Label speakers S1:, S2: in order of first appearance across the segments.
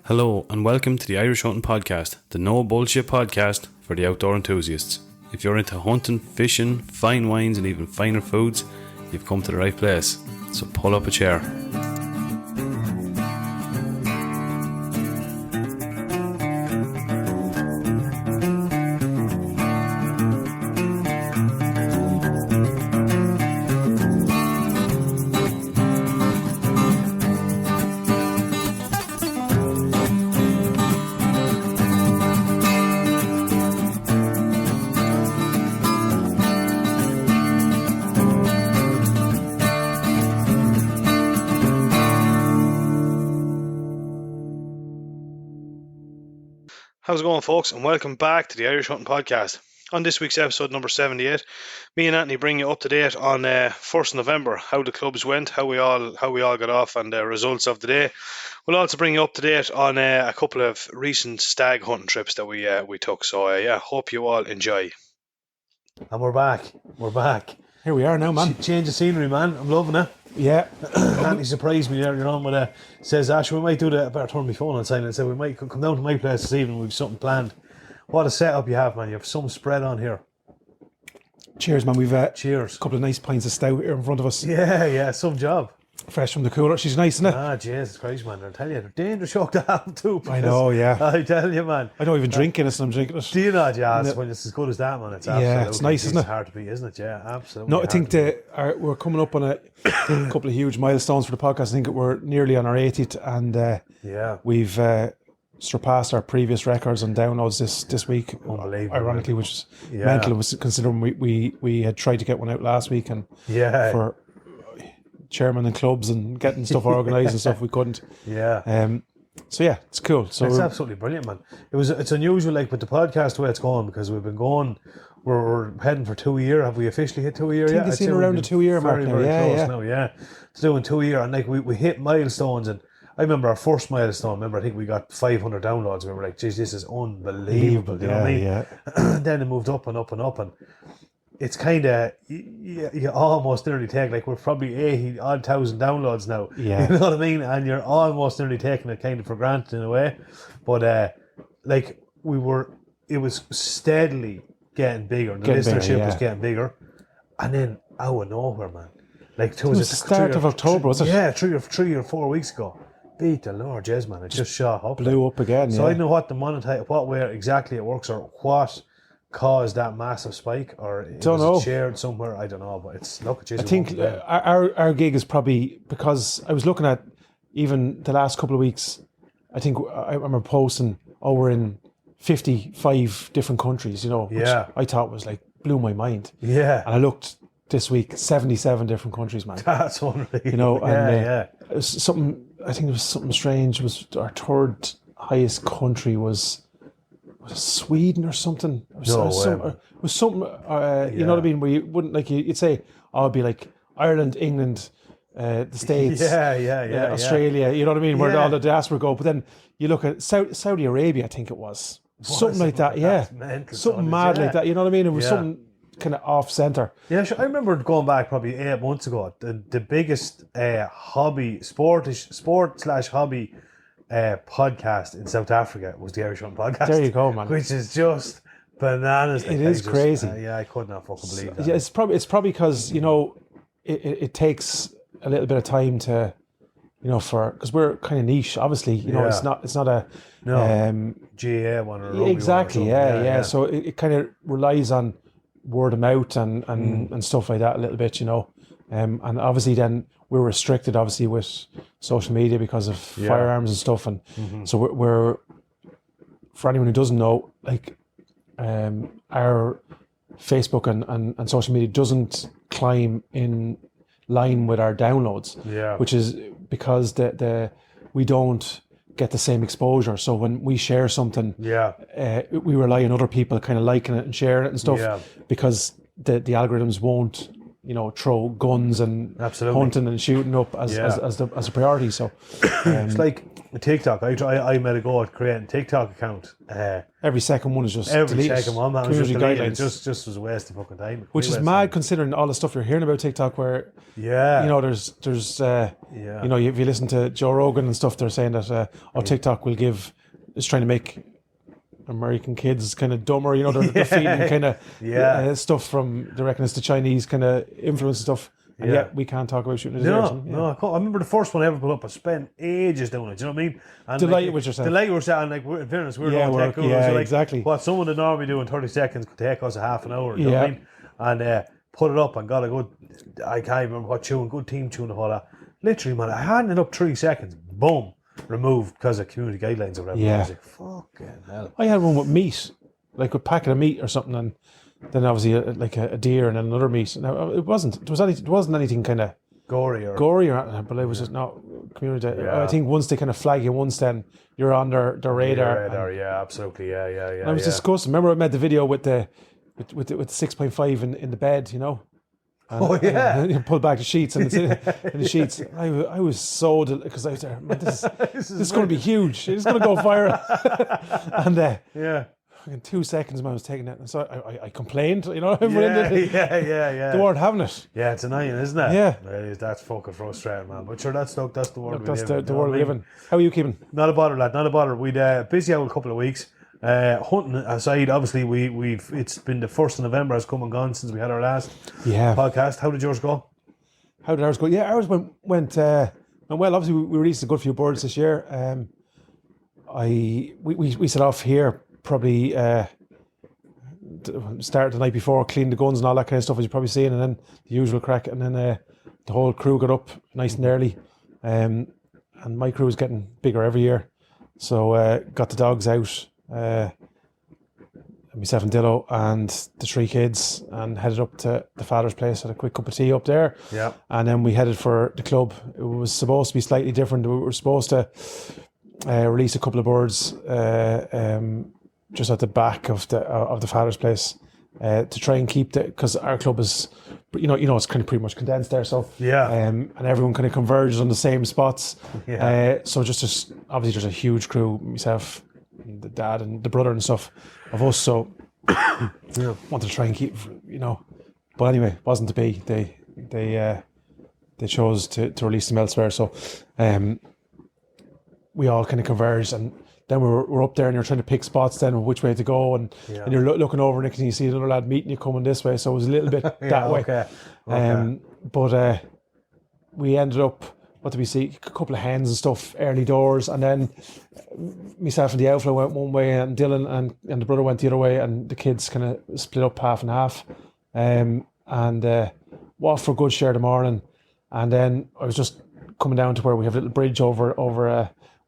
S1: Hello and welcome to the Irish Hunting Podcast, the no bullshit podcast for the outdoor enthusiasts. If you're into hunting, fishing, fine wines and even finer foods, you've come to the right place. So pull up a chair.
S2: How's it going, folks, and welcome back to the Irish Hunting Podcast. On this week's episode number 78, me and Anthony bring you up to date on 1st November, how the clubs went, how we all got off, and the results of the day. We'll also bring you up to date on a couple of recent stag hunting trips that we took. So hope you all enjoy.
S3: And we're back.
S4: Here we are now, man.
S3: Change of scenery, man. I'm loving it.
S4: Yeah.
S3: Anthony surprised me earlier on with says, Ash, we might do I better turn my phone on silent and say we might come down to my place this evening. We've something planned. What a setup you have, man. You have some spread on here.
S4: Cheers, man. We've
S3: cheers.
S4: A couple of nice pints of stout here in front of us.
S3: Yeah, some job.
S4: Fresh from the cooler. She's nice, isn't it?
S3: Ah, Jesus Christ, man. I tell you, they're dangerous shock to have too.
S4: I know, yeah.
S3: I tell you, man.
S4: I don't even drink Guinness and I'm drinking it.
S3: Do you not? Yeah, when it's as good as that, man. It's absolutely
S4: it's nice, isn't it?
S3: It's hard to beat, isn't it? Yeah, absolutely.
S4: No, I think we're coming up on a couple of huge milestones for the podcast. I think we're nearly on our 80th and we've surpassed our previous records on downloads this week.
S3: Unbelievable.
S4: Ironically, which is mental, considering we had tried to get one out last week and for chairman and clubs and getting stuff organised and stuff, we couldn't. So yeah, it's cool. So
S3: it's absolutely brilliant, man. It's unusual, like with the podcast the way it's going, because we've been going. We're heading for 2 years. Have we officially hit 2 years?
S4: I think it's in around the 2 year mark now.
S3: Very close now. Yeah, it's doing 2 years, and like we hit milestones. And I remember our first milestone. I think we got 500 downloads. We were like, "Geez, this is unbelievable." You know what I mean? Yeah. Then it moved up and up and up, and it's kind of you almost nearly take, like, we're probably 80,000 downloads now.
S4: Yeah.
S3: You know what I mean? And you're almost nearly taking it kind of for granted in a way. But like it was steadily getting bigger. The listenership was getting bigger, and then out of nowhere, man. Like
S4: it was the start of October, was it?
S3: Yeah, 3 or 4 weeks ago. Beat the Lord, yes, man. It just shot up.
S4: Blew up again.
S3: So I don't know what way exactly it works, or what caused that massive spike, or was it shared somewhere? I don't know, but it's I
S4: think our gig is probably, because I was looking at even the last couple of weeks. I think I remember posting, we're in 55 different countries, which I thought was like, blew my mind.
S3: Yeah.
S4: And I looked this week, 77 different countries, man.
S3: That's unreal.
S4: It was something, I think it was something strange. It was our third highest country was Sweden or something. It was something, you know what I mean, where you wouldn't, like, you'd say, it'd be like Ireland, England, the States, Australia, you know what I mean, where all the diaspora go. But then you look at Saudi Arabia, I think it was. Something like that, something mad like that, you know what I mean? It was something kind of off centre.
S3: Yeah, sure. I remember going back probably 8 months ago, the biggest sport/hobby podcast in South Africa was the Irish Hunting Podcast.
S4: There you go, man.
S3: Which is just bananas.
S4: It is crazy.
S3: I could not fucking believe that.
S4: Yeah, it's probably because it takes a little bit of time to, because we're kind of niche. Obviously, it's not a
S3: GA one or
S4: exactly.
S3: One
S4: Yeah. So it kind of relies on word of mouth and stuff like that a little bit, and obviously then we're restricted, obviously, with social media because of firearms and stuff, and so we're for anyone who doesn't know, like, our Facebook and social media doesn't climb in line with our downloads, which is because we don't get the same exposure. So when we share something, we rely on other people kind of liking it and sharing it and stuff, because the algorithms won't throw guns and hunting and shooting up as a priority. So
S3: it's like TikTok. I made a go at creating a TikTok account.
S4: Every second one is just
S3: Every
S4: deleted.
S3: second one, man, was
S4: Community
S3: just deleted.
S4: guidelines.
S3: It just was a waste of fucking time.
S4: Which is mad considering all the stuff you're hearing about TikTok where,
S3: Yeah.
S4: you know, there's you know, if you listen to Joe Rogan and stuff, they're saying that, TikTok is trying to make American kids kind of dumber, you know, they're feeding kind of stuff from, they reckon it's the Chinese kind of influence and stuff. And yet we can't talk about shooting
S3: No, I remember the first one I ever put up. I spent ages doing it. Do you know what I mean? And
S4: delighted with yourself.
S3: Delighted with yourself. And like, in fairness, we're
S4: Yeah,
S3: all tech gurus.
S4: yeah,
S3: So, like,
S4: exactly.
S3: What someone would normally do in 30 seconds could take us a half an hour. Do you know what I mean? And put it up and got a good, I can't remember what tune, good team tune and all that. Literally, man, I had it up 3 seconds. Boom. Removed because of community guidelines or whatever.
S4: Yeah.
S3: I was like, fucking hell.
S4: I had one with meat, like a packet of meat or something, and then obviously a deer and another meat. Now it wasn't anything kind of gory or but it was just not community. I think once they kind of flag you once, then you're on their radar.
S3: Yeah, absolutely. Yeah.
S4: And I was disgusting. Remember I made the video with the 6.5 in the bed, you know. And you pull back the sheets and it's in the sheets. I was so because I was there. Man, this is going to be huge. It's going to go viral. And in 2 seconds, man, I was taking it, and so I complained. You know,
S3: yeah.
S4: They weren't having it.
S3: Yeah, it's annoying, isn't it?
S4: Yeah,
S3: it is. That's fucking frustrating, man. But sure, that's the world.
S4: That's the world we live in. How are you keeping?
S3: Not a bother, lad. Not a bother. We'd busy out a couple of weeks. Hunting aside, obviously we've it's been the 1st of November has come and gone since we had our last podcast. How did yours go?
S4: How did ours go? Yeah, ours went well. Obviously, we released a good few birds this year. We set off here probably started the night before, cleaned the guns and all that kind of stuff as you've probably seen, and then the usual crack, and then the whole crew got up nice and early, and my crew is getting bigger every year, so got the dogs out, myself and Dillo and the 3 kids, and headed up to the father's place, had a quick cup of tea up there, and then we headed for the club. It was supposed to be slightly different. We were supposed to release a couple of birds just at the back of the father's place to try and keep because our club is, you know, it's kind of pretty much condensed there. So and everyone kind of converges on the same spots. So just obviously there's a huge crew, myself, the dad and the brother and stuff of us. So wanted to try and keep, you know, but anyway, wasn't to be. They chose to release them elsewhere. So we all kind of converged, and then we're up there and you're trying to pick spots then of which way to go, and you're looking over and you see another lad meeting you coming this way, so it was a little bit that way. But we ended up, what did we see, a couple of hens and stuff early doors, and then myself and the outflow went one way and Dylan and the brother went the other way, and the kids kind of split up half and half, and walked for a good share of the morning, and then I was just coming down to where we have a little bridge over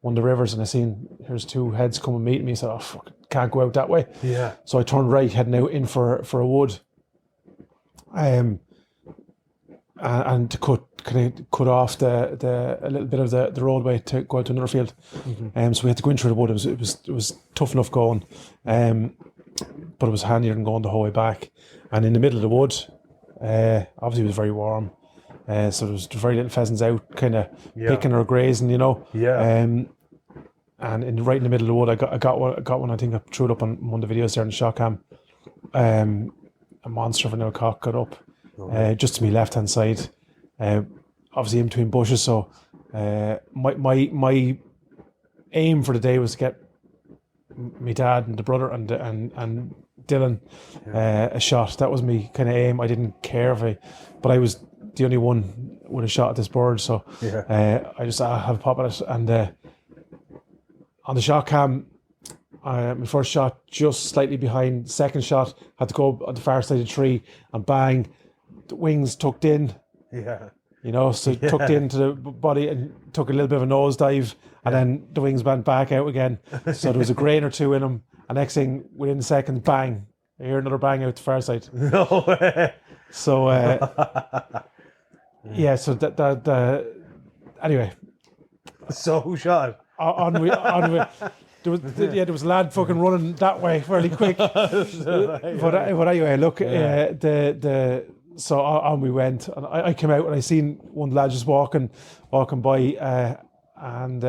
S4: one of the rivers, and I seen here's 2 heads come and meet me. So fuck, can't go out that way. So I turned right, heading out in for a wood, and to cut off a little bit of the roadway to go out to another field. So we had to go in through the wood. It was tough enough going, but it was handier than going the whole way back. And in the middle of the wood, obviously it was very warm. So there was very little pheasants out, kind of picking or grazing, you know. And right in the middle of the wood, I got one. I think I threw it up on one of the videos there in the shot cam. A monster of a cock got up, just to my left hand side, obviously in between bushes. So my aim for the day was to get my dad and the brother and Dylan a shot. That was my kind of aim. I didn't care but I was the only one with a shot at this bird, so I just have a pop at it, and on the shot cam, my first shot just slightly behind. Second shot had to go on the far side of the tree, and bang, the wings tucked in. You know, so tucked into the body and took a little bit of a nosedive, and then the wings went back out again. So there was a grain or two in them, and next thing, within a second, bang, I hear another bang out the far side.
S3: No way.
S4: So so that anyway.
S3: So who shot?
S4: On there was a lad fucking running that way fairly quick. But anyway, look, so on we went, and I came out and I seen one lad just walking by, and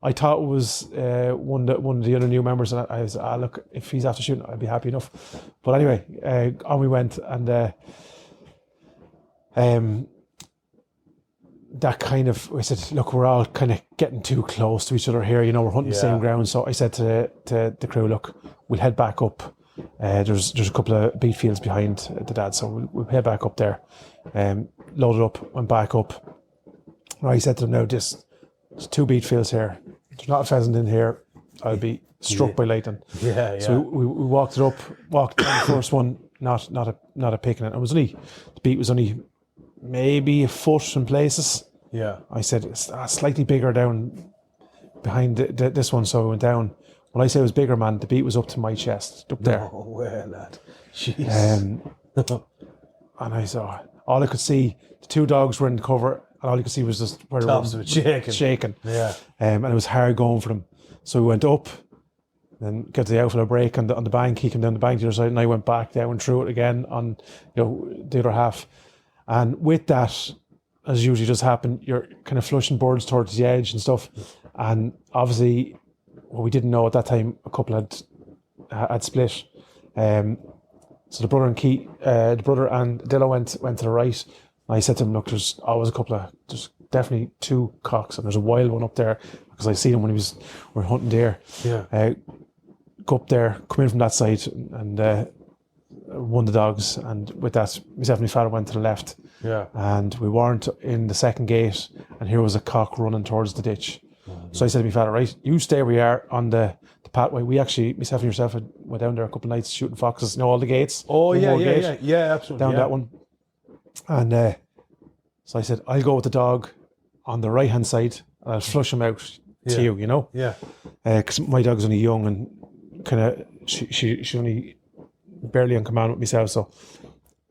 S4: I thought it was one of the other new members, and I was, look, if he's after shooting, I'd be happy enough. But anyway, on we went, and that kind of, I said, look, we're all kind of getting too close to each other here. You know, we're hunting the same ground. So I said to the crew, look, we'll head back up. There's a couple of beet fields behind the dad, so we'll head back up there. Loaded up, went back up. And I said to them, now, there's 2 beet fields here. There's not a pheasant in here. I'll be struck by lightning.
S3: Yeah.
S4: So we walked it up, walked down the first one, not a picking it. The beet was only maybe a foot in places.
S3: Yeah.
S4: I said it's slightly bigger down behind this one, so I went down. When I say it was bigger, man, the beet was up to my chest, up there.
S3: Oh, well, lad. Jeez.
S4: And I saw, all I could see, the 2 dogs were in the cover, and all you could see was just where
S3: Tops
S4: they
S3: of
S4: were
S3: it
S4: shaking.
S3: Yeah.
S4: And it was hard going for them. So we went up, then got to the outfield break on the bank. He came down the bank the other side, and I went back down and threw it again on the other half. And with that, as usually does happen, you're kind of flushing birds towards the edge and stuff. And obviously, what we didn't know at that time, a couple had split. So the brother and Dilla went to the right. And I said to him, look, there's always there's definitely 2 cocks, and there's a wild one up there, because I seen him when we were hunting deer.
S3: Yeah.
S4: Go up there, come in from that side, and won the dogs. And with that, myself and my father went to the left.
S3: Yeah.
S4: And we weren't in the second gate, and here was a cock running towards the ditch. So I said to my father, right, you stay where you are on the pathway. We actually, myself and yourself, went down there a couple of nights shooting foxes. You know, all the gates.
S3: Oh, yeah,
S4: yeah,
S3: absolutely.
S4: Down that one. And so I said, I'll go with the dog on the right-hand side, and I'll flush him out to you, you know?
S3: Yeah.
S4: Because my dog's only young, and kind of, she's only barely on command with myself. So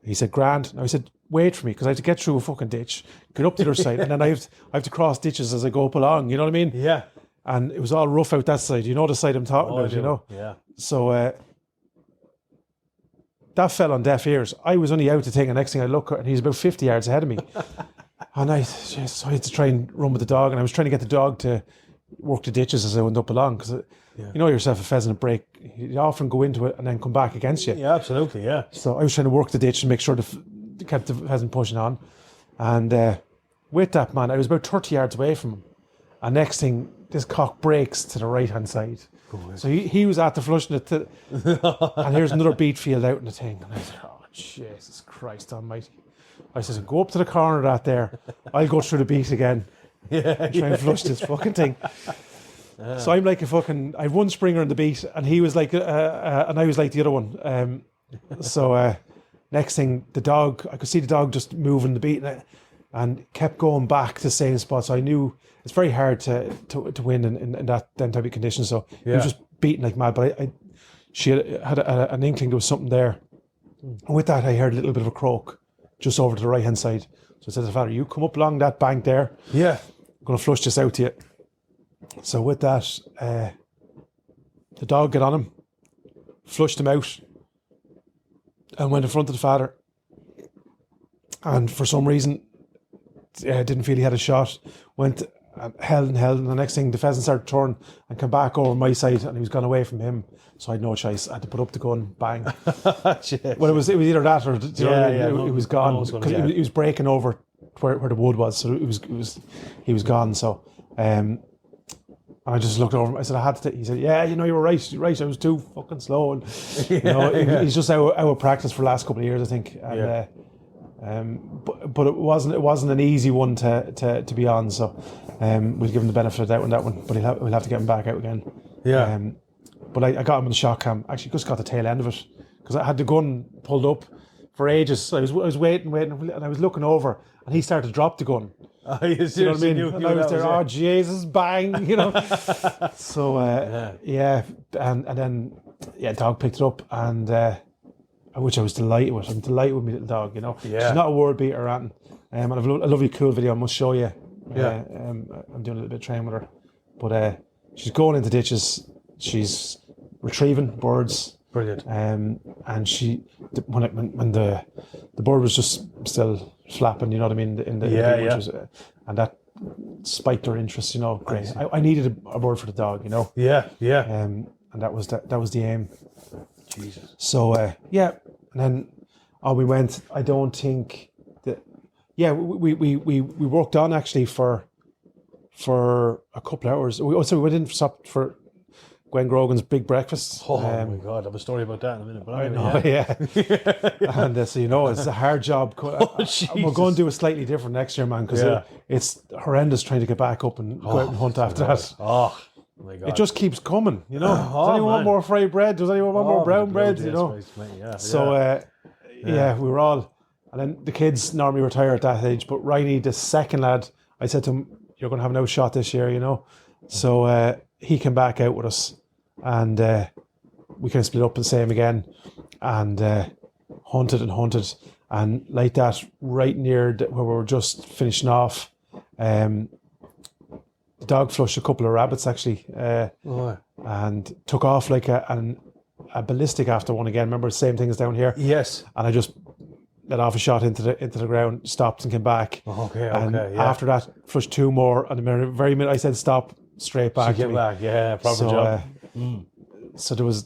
S4: he said, grand. And I said, wait for me, because I have to get through a fucking ditch, get up to the other side, and then I have to cross ditches as I go up along, you know what I mean?
S3: Yeah.
S4: And it was all rough out that side. You know the side I'm talking about, you know?
S3: Yeah.
S4: So that fell on deaf ears. I was only out to take, and next thing I look, and he's about 50 yards ahead of me. And so I had to try and run with the dog, and I was trying to get the dog to work the ditches as I went up along, because you know yourself, a pheasant break, you often go into it and then come back against you.
S3: Yeah, absolutely, yeah.
S4: So I was trying to work the ditch and make sure kept the pheasant pushing on. And with that, man, I was about 30 yards away from him. And next thing, this cock breaks to the right-hand side. So he was at the flushing it, and here's another beet field out in the thing. And I said, oh, Jesus Christ almighty. I said, go up to the corner of that there. I'll go through the beet again. And try and flush this fucking thing. So I'm like I had one springer in the beet, and he was like, and I was like the other one. So next thing, I could see the dog just moving the beat, and kept going back to the same spot. So I knew it's very hard to win in that them type of conditions. So he was just beating like mad. But she had an inkling there was something there. And with that, I heard a little bit of a croak just over to the right hand side. So I said to the father, you come up along that bank there.
S3: Yeah.
S4: I'm going to flush this out to you. So with that, the dog got on him, flushed him out, and went in front of the father. And for some reason, didn't feel he had a shot. Went and held, and the next thing, the pheasant started to turn and come back over my side, and he was gone away from him. So I had no choice. I had to put up the gun, bang. Well, it was either that or it was gone, because he was breaking over where the wood was. So he was gone. So and I just looked over him. I said, I had to. He said, yeah, you were right. You're right. I was too fucking slow. And he's just out of practice for the last couple of years, I think. And, but it wasn't an easy one to be on. So we'll give him the benefit of the doubt on that one. But we'll have to get him back out again.
S3: Yeah.
S4: But I got him in the shot cam. Actually, just got the tail end of it, because I had the gun pulled up for ages. So I was waiting, and I was looking over, and he started to drop the gun.
S3: Oh, you
S4: know what I mean? And I was there, oh Jesus, bang, So and then dog picked it up, and which I was delighted with. I'm delighted with my little dog, Yeah. She's not a word beater or anything. And I've a lovely cool video I must show you.
S3: Yeah.
S4: I'm doing a little bit of training with her. But she's going into ditches, she's retrieving birds.
S3: Brilliant.
S4: And when the bird was just still flapping, you know what I mean, in the
S3: yeah.
S4: which was, and that spiked our interest, you know. Great. I needed a word for the dog, you know.
S3: Yeah.
S4: And that was the aim.
S3: Jesus.
S4: So and then we went. I don't think that. Yeah, we worked on actually for a couple of hours. We went in for Gwen Grogan's big breakfast.
S3: Oh my God, I have a story about that in a minute. But
S4: I
S3: anyway,
S4: know, and so you know, it's a hard job. We're going to do it slightly different next year, man, because it's horrendous trying to get back up and go out and hunt after that.
S3: Oh my God,
S4: it just keeps coming, you know. Does anyone want
S3: man.
S4: more fried bread? Does anyone want more brown bread?
S3: bloody
S4: You know.
S3: space, mate, yeah,
S4: So we were all, and then the kids normally retire at that age, but Riley, the second lad, I said to him, "You're going to have an outshot this year, you know." So he came back out with us, and we kind of split up the same again, and hunted, and like that, right near where we were just finishing off, the dog flushed a couple of rabbits actually, and took off like a ballistic after one again. Remember the same thing as down here?
S3: Yes.
S4: And I just let off a shot into the ground, stopped and came back. And after that, flushed two more, and the very minute I said stop, straight back.
S3: Get back, yeah, proper job.
S4: So there was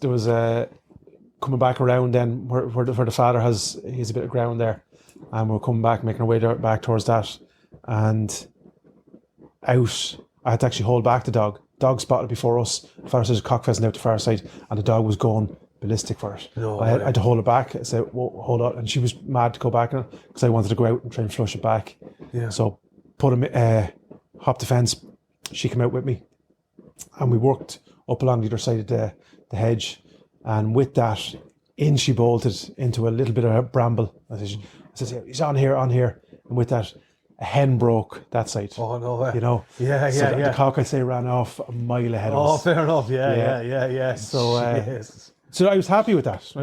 S4: coming back around then where the father has a bit of ground there, and we're coming back, making our way back towards that, and out. I had to actually hold back the dog. Dog spotted before us. The father says cock pheasant out the far side, and the dog was going ballistic for it. I had to hold it back. I said, "Whoa, hold on," and she was mad to go back because I wanted to go out and try and flush it back.
S3: Yeah.
S4: So put him, hopped the fence. She came out with me, and we worked up along the other side of the hedge, and with that, in she bolted into a little bit of a bramble. I said, "Yeah, he's on here," and with that, a hen broke that side.
S3: Oh no way.
S4: You know, so the cock, I'd say, ran off a mile ahead of us.
S3: Oh, fair enough. Yeah.
S4: So I was happy with that.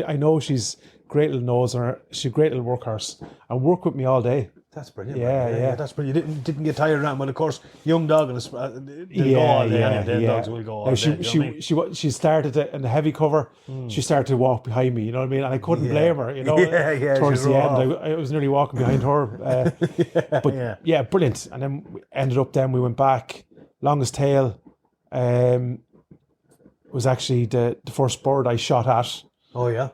S4: I know she's great little nose, and she's a great little workhorse, and work with me all day.
S3: That's brilliant.
S4: Yeah.
S3: That's brilliant. You didn't get tired of that. But of course, young dog and they'll go all day. Dogs will go all day.
S4: She started in the heavy cover. She started to walk behind me. You know what I mean? And I couldn't blame her. You know, towards the end, I was nearly walking behind her. But brilliant. And then we ended up. Then we went back. Longest tail was actually the first bird I shot at.
S3: Oh yeah.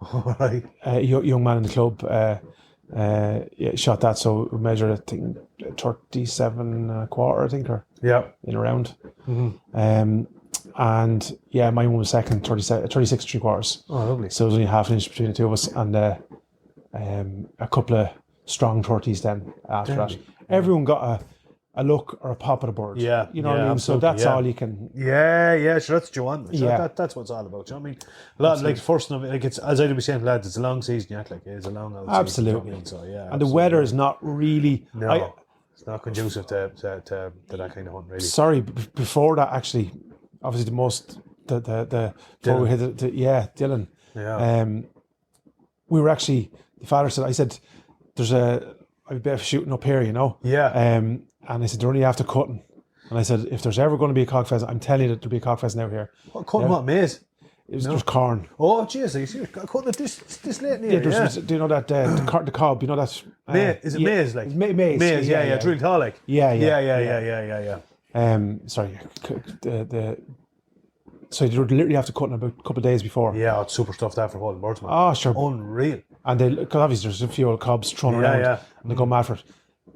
S3: All right.
S4: Young man in the club. Shot that, so we measured, I think, 37 and a quarter, I think, or in around. And mine one was second, 36 3 quarters.
S3: Oh, lovely.
S4: So it was only half an inch between the two of us, and a couple of strong 30s then after that. Everyone got a look or a pop at a bird.
S3: Yeah.
S4: You know what I mean? So that's all you can.
S3: Yeah, sure, that's what you want.
S4: Yeah.
S3: That's what it's all about. You know what I mean? A lot, like, first of it, like, it's, as I'd be saying to lads, it's a long season yet. Like, it's a long old
S4: Absolutely.
S3: season. So, yeah.
S4: And the weather is not really.
S3: No, it's not conducive to that kind of hunt, really.
S4: Sorry, before that, actually, obviously the before we hit Dylan.
S3: Yeah.
S4: We were actually, the father said, I said, there's a bit of shooting up here, you know?
S3: Yeah.
S4: And I said, they're only after cutting. And I said, if there's ever going to be a cock pheasant, I'm telling you that there'll be a cock pheasant out here.
S3: Cutting what, maize?
S4: It was just corn.
S3: Oh, jeez, you cutting it this late in the year?
S4: Do you know that, the cob, you know that?
S3: Is it maize, like?
S4: Maize,
S3: yeah. It's really tall, like.
S4: Yeah.
S3: Sorry.
S4: So you would literally have to cut in about a couple of days before.
S3: Yeah, it's super stuff that for holding birds, man.
S4: Oh, sure.
S3: Unreal.
S4: And because obviously there's a few old cobs thrown around,
S3: yeah.
S4: and they go mad for it.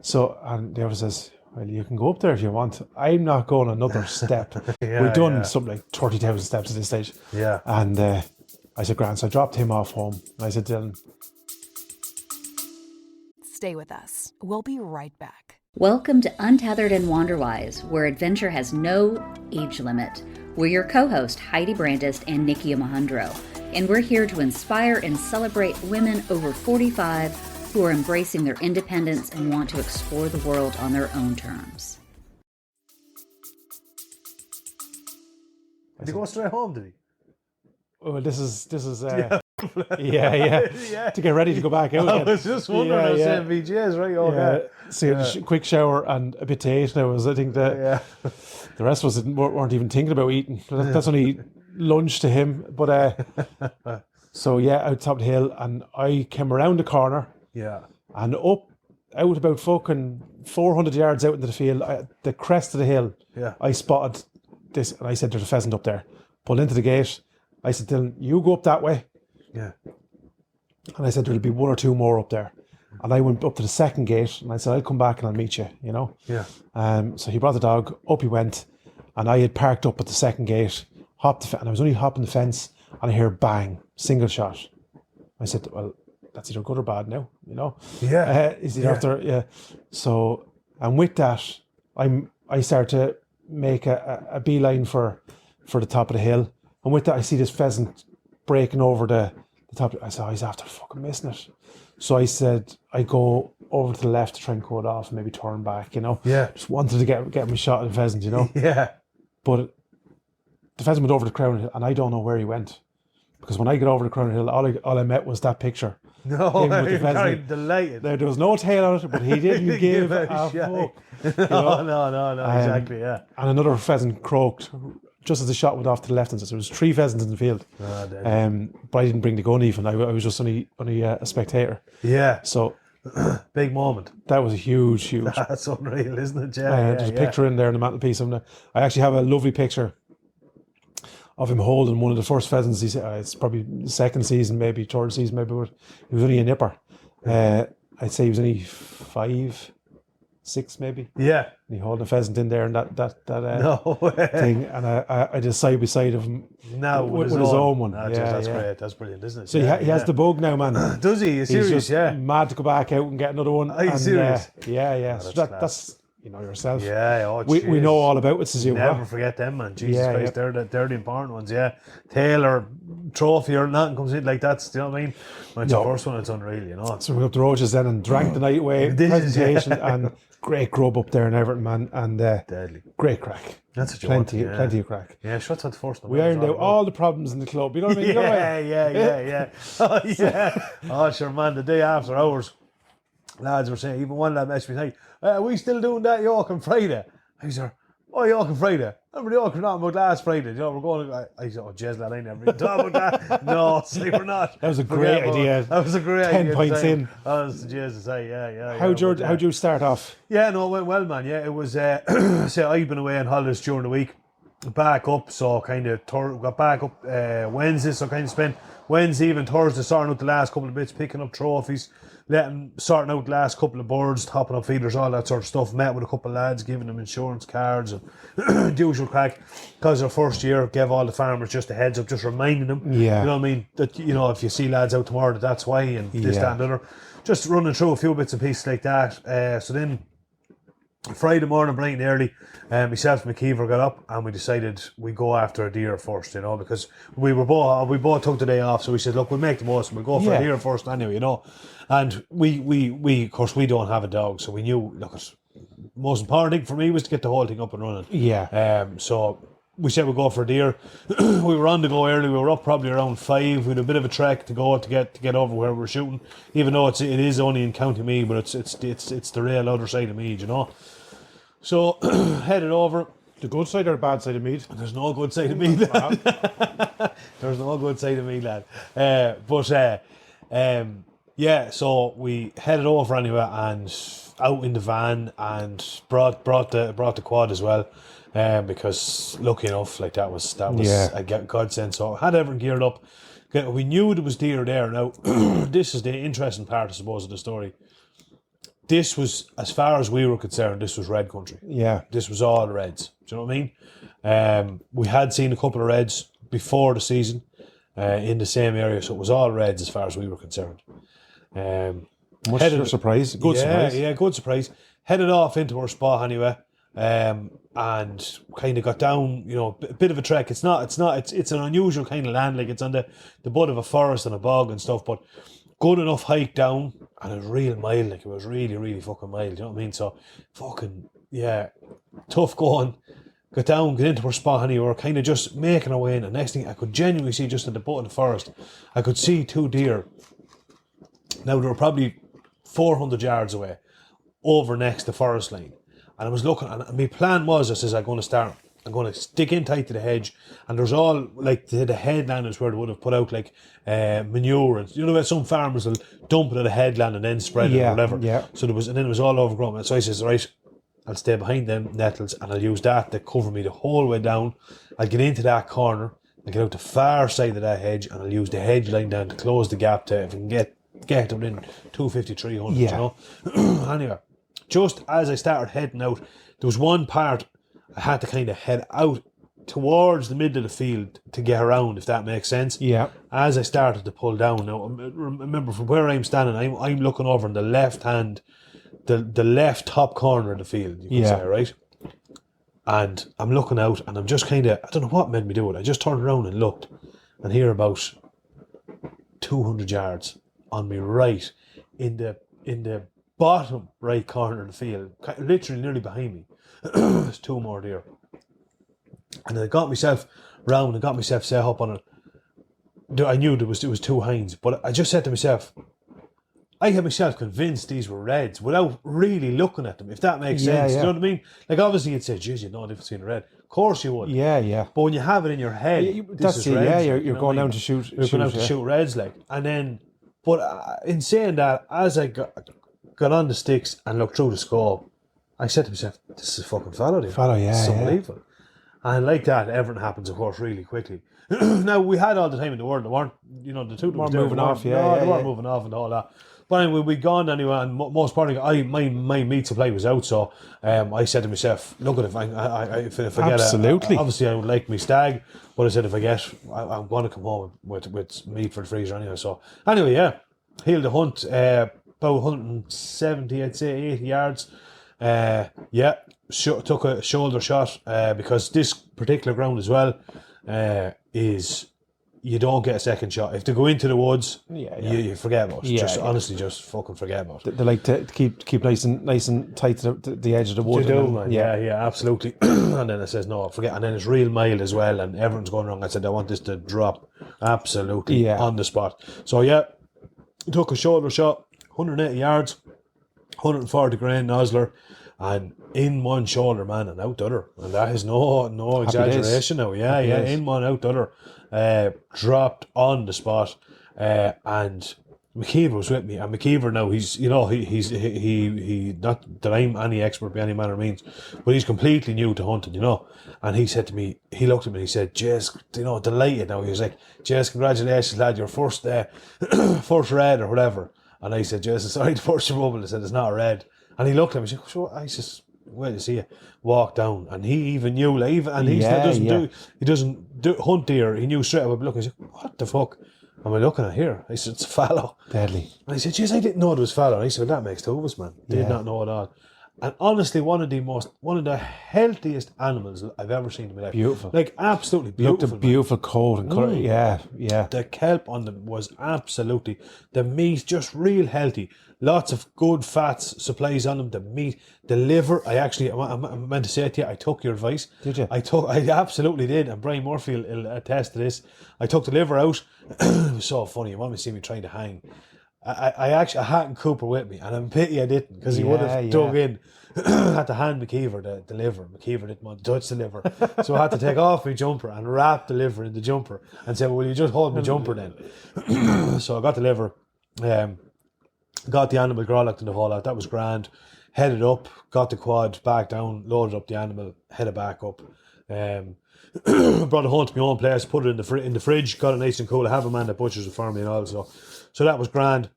S4: So, and the other says, well, you can go up there if you want. I'm not going another step. We've done something like 30,000 steps at this stage.
S3: Yeah.
S4: And I said, Grant, so I dropped him off home. And I said, Dylan.
S5: Stay with us. We'll be right back.
S6: Welcome to Untethered and Wanderwise, where adventure has no age limit. We're your co-host, Heidi Brandist and Nikki Amahundro, and we're here to inspire and celebrate women over 45 who are embracing their independence and want to explore the world on their own terms.
S3: Did he go straight home, did he?
S4: Oh, this is yeah. To get ready to go back out again.
S3: I was just wondering, I was saying VJs, right? Okay.
S4: So a quick shower and a bit to eat now. I think the rest of us weren't even thinking about eating. That's only lunch to him. But out top of the hill, and I came around the corner.
S3: Yeah.
S4: And up out about fucking 400 yards out into the field, the crest of the hill, I spotted this, and I said, there's a pheasant up there. Pulled into the gate. I said, Dylan, you go up that way.
S3: Yeah.
S4: And I said, there'll be one or two more up there. And I went up to the second gate, and I said, I'll come back and I'll meet you, you know.
S3: Yeah.
S4: So he brought the dog, up he went, and I had parked up at the second gate, and I was only hopping the fence, and I hear bang, single shot. I said, well, that's either good or bad now, you know.
S3: Yeah.
S4: Is it after? So, and with that, I start to make a beeline for the top of the hill, and with that, I see this pheasant breaking over the top. I said, oh, he's after fucking missing it. So I said, I go over to the left to try and cut it off, and maybe turn back, you know.
S3: Yeah.
S4: Just wanted to get me shot at the pheasant, you know.
S3: Yeah.
S4: But the pheasant went over the crown hill, and I don't know where he went, because when I get over the crown hill, all I met was that picture.
S3: No,
S4: with the
S3: I'm delighted.
S4: There was no tail on it, but he didn't give a fuck. You know?
S3: No, exactly, yeah.
S4: And another pheasant croaked just as the shot went off to the left, and so there was 3 pheasants in the field. But I didn't bring the gun even. I was just only a spectator.
S3: Yeah.
S4: So
S3: big moment.
S4: that was a huge.
S3: That's unreal, isn't it? Yeah.
S4: There's a picture in there on the mantelpiece. I actually have a lovely picture of him holding one of the first pheasants. It's probably the second season, maybe third season, maybe. But he was only a nipper. I'd say he was only 5, 6, maybe.
S3: Yeah.
S4: And he holding a pheasant in there, and that
S3: No way.
S4: thing, and I just side by side of him
S3: Now
S4: with his own one.
S3: That's great. That's brilliant, isn't it?
S4: So he has the bug now, man.
S3: Does he? He's serious?
S4: He's just mad to go back out and get another one.
S3: Are you serious?
S4: Yeah.
S3: Oh,
S4: So
S3: that's
S4: that's you know yourself.
S3: Yeah. Oh,
S4: we know all about it, Suzuki.
S3: Never forget them, man. Jesus Christ, they're the important ones. Yeah, tail or trophy or nothing comes in like that. Do you know what I mean? When it's the first one, it's unreal. You know.
S4: So we went up the roaches then and drank the night away. Presentation and great grub up there in Everton, man, and
S3: deadly,
S4: great crack.
S3: That's what you want.
S4: Plenty of crack.
S3: Yeah, shut that first one.
S4: We ironed out all the problems in the club. You know what I mean?
S3: Yeah. Oh yeah. Oh sure, man. The day after hours, lads were saying, even one lad messaged me saying, are we still doing that York on Friday? I said, oh, York on Friday. Remember the York we're not about last Friday? You know, we're going. I said, oh, jez, lad, I never even thought about that. No, say we're not.
S4: That was a great idea.
S3: That was a great idea.
S4: 10 points in.
S3: Oh, jez to say, yeah.
S4: How'd you start off?
S3: Yeah, no, it went well, man. Yeah, it was. So I've been away on holidays during the week. Back up, so kind of got back up Wednesday, so kind of spent Wednesday even Thursday sorting out the last couple of bits, picking up trophies, sorting out the last couple of birds, topping up feeders, all that sort of stuff. Met with a couple of lads, giving them insurance cards and the usual crack. Because their first year, gave all the farmers just a heads up, just reminding them.
S4: Yeah.
S3: You know what I mean? That, you know, if you see lads out tomorrow, that's why, and this, that, and the other. Just running through a few bits and pieces like that. So then Friday morning, bright and early, myself and McKeever got up and we decided we'd go after a deer first, you know, because we both took the day off, so we said, look, we'll make the most and we'll go for a deer first anyway, you know. And we of course, we don't have a dog, so we knew, look, the most important thing for me was to get the whole thing up and running.
S4: Yeah.
S3: So we said we'd go for a deer. We were on the go early. We were up probably around 5. We had a bit of a trek to go to get over where we were shooting, even though it is only in County Meath, but it's the real other side of Meath, you know. So headed over.
S4: The good side or the bad side of Meath?
S3: There's no good side of Meath, lad. There's no good side of Meath, lad. So we headed over anyway and out in the van and brought the quad as well. Because lucky enough, like that was a godsend. So I had everything geared up. We knew there was deer there. Now, this is the interesting part, I suppose, of the story. This was, as far as we were concerned, this was red country.
S4: Yeah.
S3: This was all reds. Do you know what I mean? We had seen a couple of reds before the season in the same area, so it was all reds as far as we were concerned.
S4: Much to surprise. Good surprise.
S3: Yeah, good surprise. Headed off into our spot anyway. And kind of got down, you know, a bit of a trek. It's an unusual kind of land, like it's on the butt of a forest and a bog and stuff, but good enough hike down, and it was real mild, like it was really, really fucking mild, you know what I mean? So fucking, yeah, tough going. Got down, get into our spot, and we were kind of just making our way in, and next thing I could genuinely see, just at the butt of the forest, I could see 2 deer. Now they were probably 400 yards away, over next to forest line. And I was looking, and my plan was, I says, I'm going to start I'm going to stick in tight to the hedge, and there's all like the headland is where they would have put out like manure, and you know where some farmers will dump it at the headland and then spread it or whatever.
S4: Yeah.
S3: So there was, and then it was all overgrown. And so I says, right, I'll stay behind them nettles, and I'll use that to cover me the whole way down. I'll get into that corner, I'll get out the far side of that hedge, and I'll use the hedge line down to close the gap to if I can get them within 250, 300. You know. Anyway, just as I started heading out, there was one part I had to kind of head out towards the middle of the field to get around, if that makes sense.
S4: Yeah.
S3: As I started to pull down, now remember from where I'm standing, I'm looking over in the left hand, the left top corner of the field, you could say, right? And I'm looking out, and I'm just kind of, I don't know what made me do it. I just turned around and looked, and here about 200 yards on me right, in the bottom right corner of the field, literally nearly behind me, there's two more deer. And I got myself round and got myself set up on it. I knew it was two hinds, but I just said to myself, I had myself convinced these were reds without really looking at them, if that makes sense.
S4: Yeah.
S3: You know what I mean? Like, obviously you'd say, geez, you'd know if you've seen a red. Of course you would.
S4: Yeah.
S3: But when you have it in your head,
S4: That's
S3: this is
S4: it.
S3: reds,
S4: Yeah,
S3: like,
S4: you're going down to shoot.
S3: You're going out to shoot reds, like. And then, but in saying that, as I got on the sticks and looked through the scope, I said to myself, this is a fucking fallow deer.
S4: Fallow,
S3: It's unbelievable. And like that, everything happens, of course, really quickly. Now, we had all the time in the world. They weren't, the two
S4: weren't
S3: there,
S4: moving off,
S3: they weren't moving off and all that. But anyway, we'd gone anyway, and most partly, my meat supply was out, so I said to myself, look at if I get
S4: Absolutely.
S3: obviously I would like me stag, but I said if I get, I'm going to come home with meat for the freezer anyway. So anyway, yeah, healed the hunt, about 170, I'd say, 80 yards. Took a shoulder shot because this particular ground as well is, you don't get a second shot. If they go into the woods, you forget about it. Honestly, just fucking forget about it.
S4: They like to keep nice and tight to the edge of the wood.
S3: They do, man. Yeah, absolutely. And then it says, no, forget. And then it's real mild as well, and everyone's going wrong. I said, I want this to drop absolutely on the spot. So, yeah, took a shoulder shot, 180 yards, 140 grain nozzler, and in one shoulder, man, and out the other. And that is no exaggeration now. Yeah, in one, out the other. Dropped on the spot. And McKeever was with me. And McKeever now, he's not that I'm any expert by any manner of means, but he's completely new to hunting, And he said to me, he looked at me and he said, Jez, delighted now. He was like, Jez, congratulations, lad, your first red or whatever. And I said, Jez, sorry to burst your bubble. I said, it's not a red. And he looked at me and said, I just wait to see you walk down. And he even knew, like, he doesn't do hunt deer. He knew straight away. Look, I said, what the fuck am I looking at here? I said, it's fallow.
S4: Deadly.
S3: And he said, geez, I didn't know it was fallow. And I said, well, that makes two of us, man. Did not know at all. And honestly, one of the healthiest animals I've ever seen in my life.
S4: Beautiful.
S3: Like, absolutely beautiful.
S4: Looked a beautiful coat and colour. Yeah.
S3: The kelp on them was absolutely, the meat just real healthy. Lots of good fats, supplies on them. The meat, the liver. I meant to say it to you, I took your advice.
S4: Did you?
S3: I absolutely did. And Brian Murphy will attest to this. I took the liver out. It was so funny. You want to see me trying to hang. I had Cooper with me, and I'm pity I didn't, because he would have dug in. I had to hand McKeever the liver. McKeever didn't want to touch the liver, so I had to take off my jumper and wrap the liver in the jumper and say, well, will you just hold my jumper then? So I got the liver, got the animal growlocked in the hole out. That was grand. Headed up, got the quad back down, loaded up the animal, headed back up. Brought it home to my own place, put it in the fridge, got it nice and cool. I have a man that butchers it for me and all, so that was grand.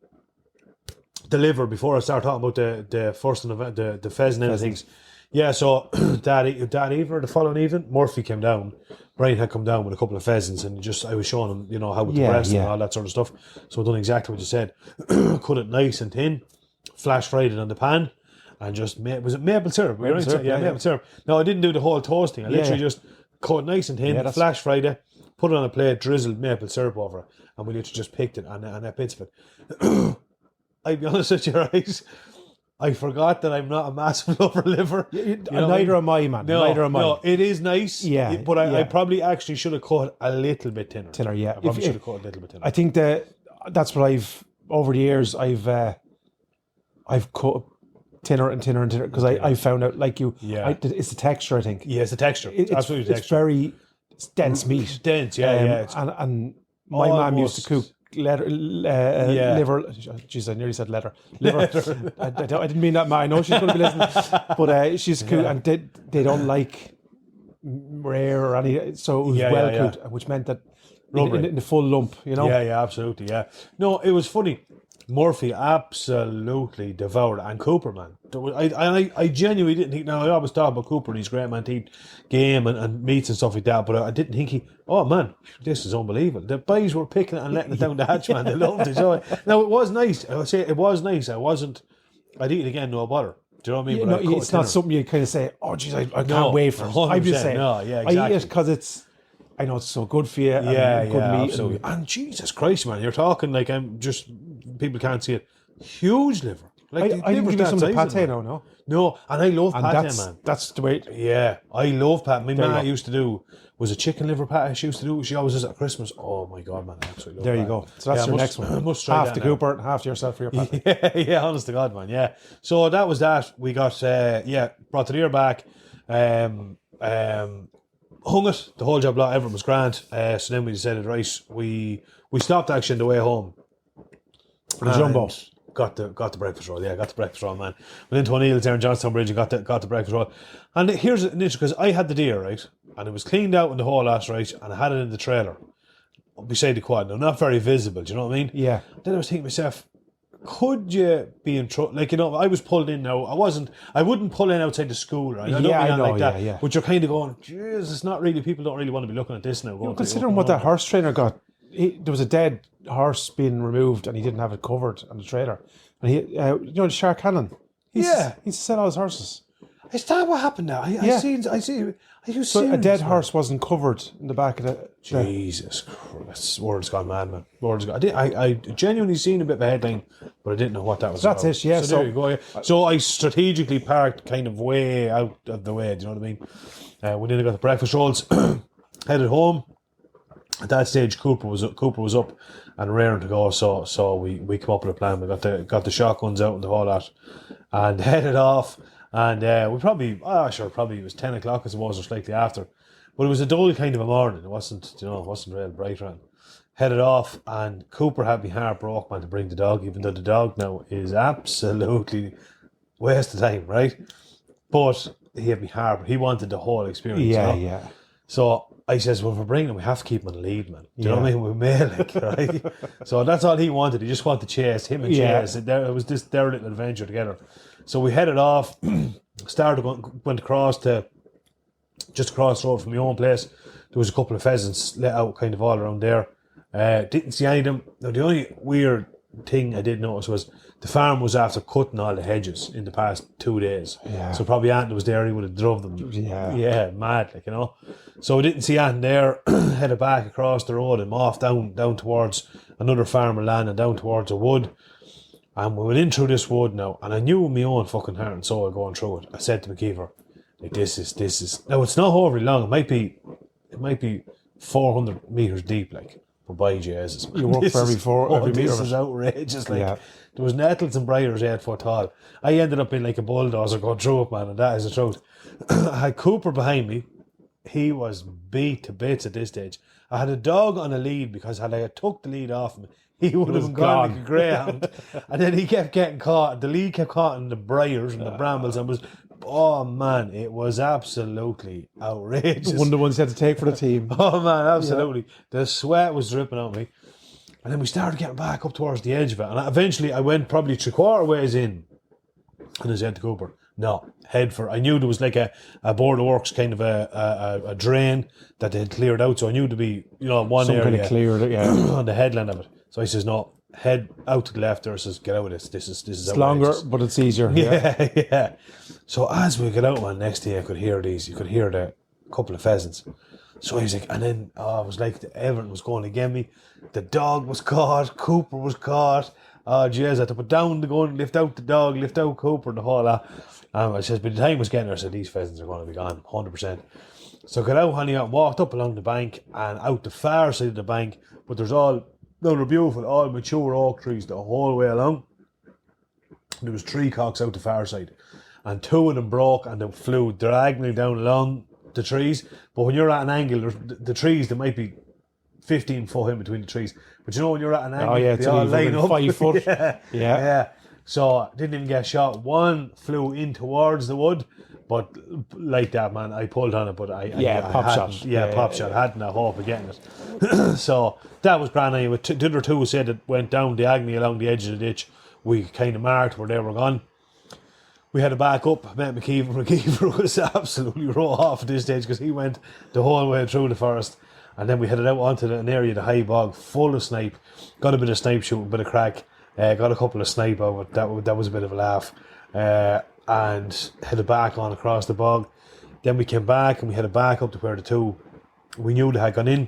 S3: The liver, before I start talking about the first event, the pheasant and things. Yeah, so that evening, the following evening, Murphy came down. Brian had come down with a couple of pheasants, and I was showing him, how with the breast and all that sort of stuff. So I done exactly what you said. Cut it nice and thin, flash fried it on the pan, and just was it maple syrup? Maple syrup. No, I didn't do the whole toasting. I literally just cut it nice and thin, flash fried it, put it on a plate, drizzled maple syrup over it, and we literally just picked it and that bits of it. I'll be honest with you, right? I forgot that I'm not a massive lover of liver.
S4: Neither am I, man. Neither am I.
S3: No, it is nice.
S4: Yeah,
S3: but I probably actually should have cut a little bit thinner.
S4: Yeah.
S3: I probably should have cut a little bit thinner.
S4: I think that's what over the years, I've cut thinner and thinner and thinner because I found out like you.
S3: Yeah.
S4: It's the texture. I think.
S3: Yeah, it's the texture.
S4: It's
S3: absolutely
S4: it's very dense meat.
S3: dense. Yeah, it's
S4: and my mum used to cook liver. Jeez, I nearly said leather. Liver. I didn't mean that, Ma. I know she's going to be listening, but she used to cook, and they don't like rare or any. So it was well cooked, which meant that in the full lump, you know.
S3: Yeah, absolutely. Yeah. No, it was funny. Murphy absolutely devoured it. And Cooper, man. I genuinely didn't think. Now, I always talk about Cooper and he's great, man. To eat game and meats and stuff like that, but I didn't think he. Oh, man, this is unbelievable. The boys were picking it and letting it down the hatch, man. They loved it. So, now, it was nice. I would say it was nice. I'd eat it again, no bother. Do you know what I mean?
S4: Yeah, no, it's not something you kind of say, oh, geez, I can't wait for it. I'm just saying,
S3: exactly.
S4: I eat it because I know it's so good for you. Good meat.
S3: Absolutely. And Jesus Christ, man, you're talking like people can't see it. Huge liver. Like
S4: I didn't give you some of the pate now, no?
S3: No, and I love pate, man.
S4: That's the way.
S3: Yeah, I love pate. My mum used to do, was a chicken liver pate she used to do. She always does it at Christmas. Oh my God, man, I absolutely love
S4: There you
S3: pate.
S4: go. So that's your next one. Half to Cooper and half to yourself for your pate.
S3: Yeah, honest to God, man, yeah. So that was that. We got, brought the ear back. Hung it, the whole job lot, everything was grand. So then we decided, right, we stopped actually on the way home.
S4: The jumbo.
S3: Got the breakfast roll, got the breakfast roll, man. Went into O'Neill's there in Johnstown Bridge and got the breakfast roll. And here's an issue, because I had the deer, right, and it was cleaned out in the whole last, right, and I had it in the trailer beside the quad. Now, not very visible, do you know what I mean?
S4: Yeah.
S3: Then I was thinking to myself, could you be in trouble? Like, I was pulled in now. I wouldn't pull in outside the school, right? I know, like that.
S4: Yeah.
S3: But you're kind of going, jeez, it's not really, people don't really want to be looking at this now.
S4: Considering what that horse trainer got, there was a dead horse being removed and he didn't have it covered on the trailer. And he, Shark Cannon. He used to sell all his horses.
S3: Is that what happened now? I see. Are you
S4: so
S3: serious,
S4: a dead
S3: man?
S4: horse wasn't covered in the back of the...
S3: Jesus Christ. Word's gone mad, man. Word's gone. I genuinely seen a bit of a headline, but I didn't know what that was
S4: That's
S3: about.
S4: it, yeah.
S3: So there you go, yeah. So I strategically parked kind of way out of the way, do you know what I mean? We nearly got the breakfast rolls, headed home. At that stage, Cooper was up and raring to go, so we come up with a plan. We got the shotguns out and the whole lot, and headed off. And we probably it was 10 o'clock, I suppose, or slightly after. But it was a dull kind of a morning. It wasn't real bright around. Headed off, and Cooper had me heart broke, man, to bring the dog, even though the dog now is absolutely waste of time, right? But he had me heart. He wanted the whole experience.
S4: Yeah.
S3: So I says, well, if we're bringing him, we have to keep him on the lead, man. Do you know what I mean? We're male, like, right? So that's all he wanted. He just wanted to chase him and chase. It was their little adventure together. So we headed off, went across to just across the road from my own place. There was a couple of pheasants let out kind of all around there. Didn't see any of them. Now, the only weird thing I did notice was the farm was after cutting all the hedges in the past 2 days.
S4: Yeah.
S3: So probably Anthony was there, he would have drove them.
S4: Yeah,
S3: mad, like, you know. So we didn't see Anthony there, headed back across the road and off down towards another farmer land and down towards a wood. And we went in through this wood now, and I knew with my own fucking heart and soul going through it. I said to McKeever, like, this is now it's not overly long. It might be 400 meters deep, like. But by Jesus, man,
S4: you work for every meter.
S3: This is outrageous. Like, there was nettles and briars 8 foot tall. I ended up being like a bulldozer going through it, man, and that is the truth. I had Cooper behind me. He was beat to bits at this stage. I had a dog on a lead because had I took the lead off him, he would have gone like a greyhound. And then he kept getting caught. The lead kept caught in the briars and the brambles, and oh man, it was absolutely outrageous.
S4: One of the ones you had to take for the team.
S3: Oh man, absolutely. Yeah. The sweat was dripping on me. And then we started getting back up towards the edge of it. And eventually I went probably 3/4 ways in. And I said to Cooper, no, head for... I knew there was like a board of works, kind of a drain that they had cleared out. So I knew to be, one
S4: some
S3: area
S4: kind of cleared it, yeah.
S3: on the headland of it. So I says, no, head out to the left there. I says, get out of this. This is
S4: it's longer, but it's easier.
S3: Yeah. So as we get out, man, next day you could hear the couple of pheasants. So he was like, and then it was like everything was going against me. The dog was caught, Cooper was caught. Oh, jeez, I had to put down the gun, lift out the dog, lift out Cooper, and the whole lot. I says, by the time I was getting there, I said, these pheasants are going to be gone, 100%. So I got out, honey, and walked up along the bank and out the far side of the bank, but they're beautiful, all mature oak trees the whole way along. There was 3 cocks out the far side, and 2 of them broke and they flew diagonally down along the trees. But when you're at an angle, the trees, there might be 15 foot in between the trees. But you know, when you're at an angle, they all line up.
S4: 5 foot.
S3: yeah. So didn't even get shot. One flew in towards the wood, but like that, man, I pulled on it, but
S4: pop shot.
S3: Pop shot. Hadn't a hope of getting it. So that was grand. Anyway, the other 2 said it went down diagonally along the edge of the ditch. We kind of marked where they were gone. We had to back up. Met McKeever. McKeever was absolutely raw off at this stage because he went the whole way through the forest. And then we headed out onto an area, the high bog, full of snipe. Got a bit of snipe shooting, a bit of crack. Got a couple of snipe out. That was a bit of a laugh. And headed back on across the bog. Then we came back and we headed back up to where the 2 we knew they had gone in.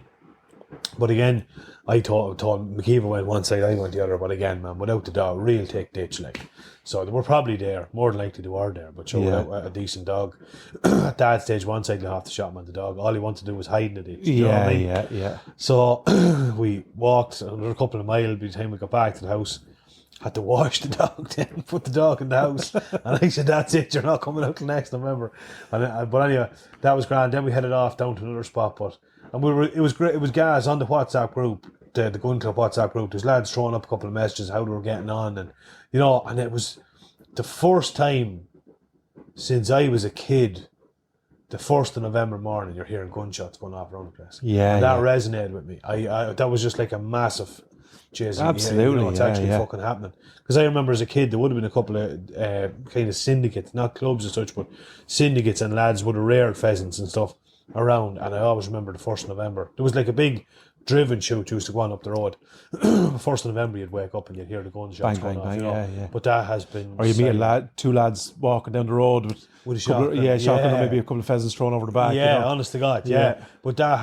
S3: But again, I told McKeever went one side, I went the other. But again, man, without the dog, real thick ditch, like. So they were probably there, more than likely they were there. But without a decent dog, at that stage, one side they'll have to shot him on the dog. All he wanted to do was hide in the ditch. You know what I mean?
S4: Yeah.
S3: So we walked another couple of miles by the time we got back to the house. Had to wash the dog then, put the dog in the house. And I said, that's it, you're not coming out till next November. But anyway, that was grand. Then we headed off down to another spot. It was great. It was guys on the WhatsApp group, the Gun Club WhatsApp group. There's lads throwing up a couple of messages how they were getting on. And, you know, and it was the first time since I was a kid, the 1st of November morning, you're hearing gunshots going off around the place.
S4: Yeah.
S3: And that resonated with me. I that was just like a massive...
S4: Absolutely,
S3: it's actually fucking happening. Because I remember as a kid, there would have been a couple of kind of syndicates, not clubs as such, but syndicates, and lads would have reared pheasants and stuff around. And I always remember the 1st of November. There was like a big driven shoot used to go on up the road. 1st of November, you'd wake up and you'd hear the gunshots going off. You know?
S4: Yeah.
S3: But that has been.
S4: Or you meet two lads walking down the road with
S3: a shotgun.
S4: Shotgun, and maybe a couple of pheasants thrown over the back.
S3: Yeah,
S4: you know?
S3: honest to God, yeah. But that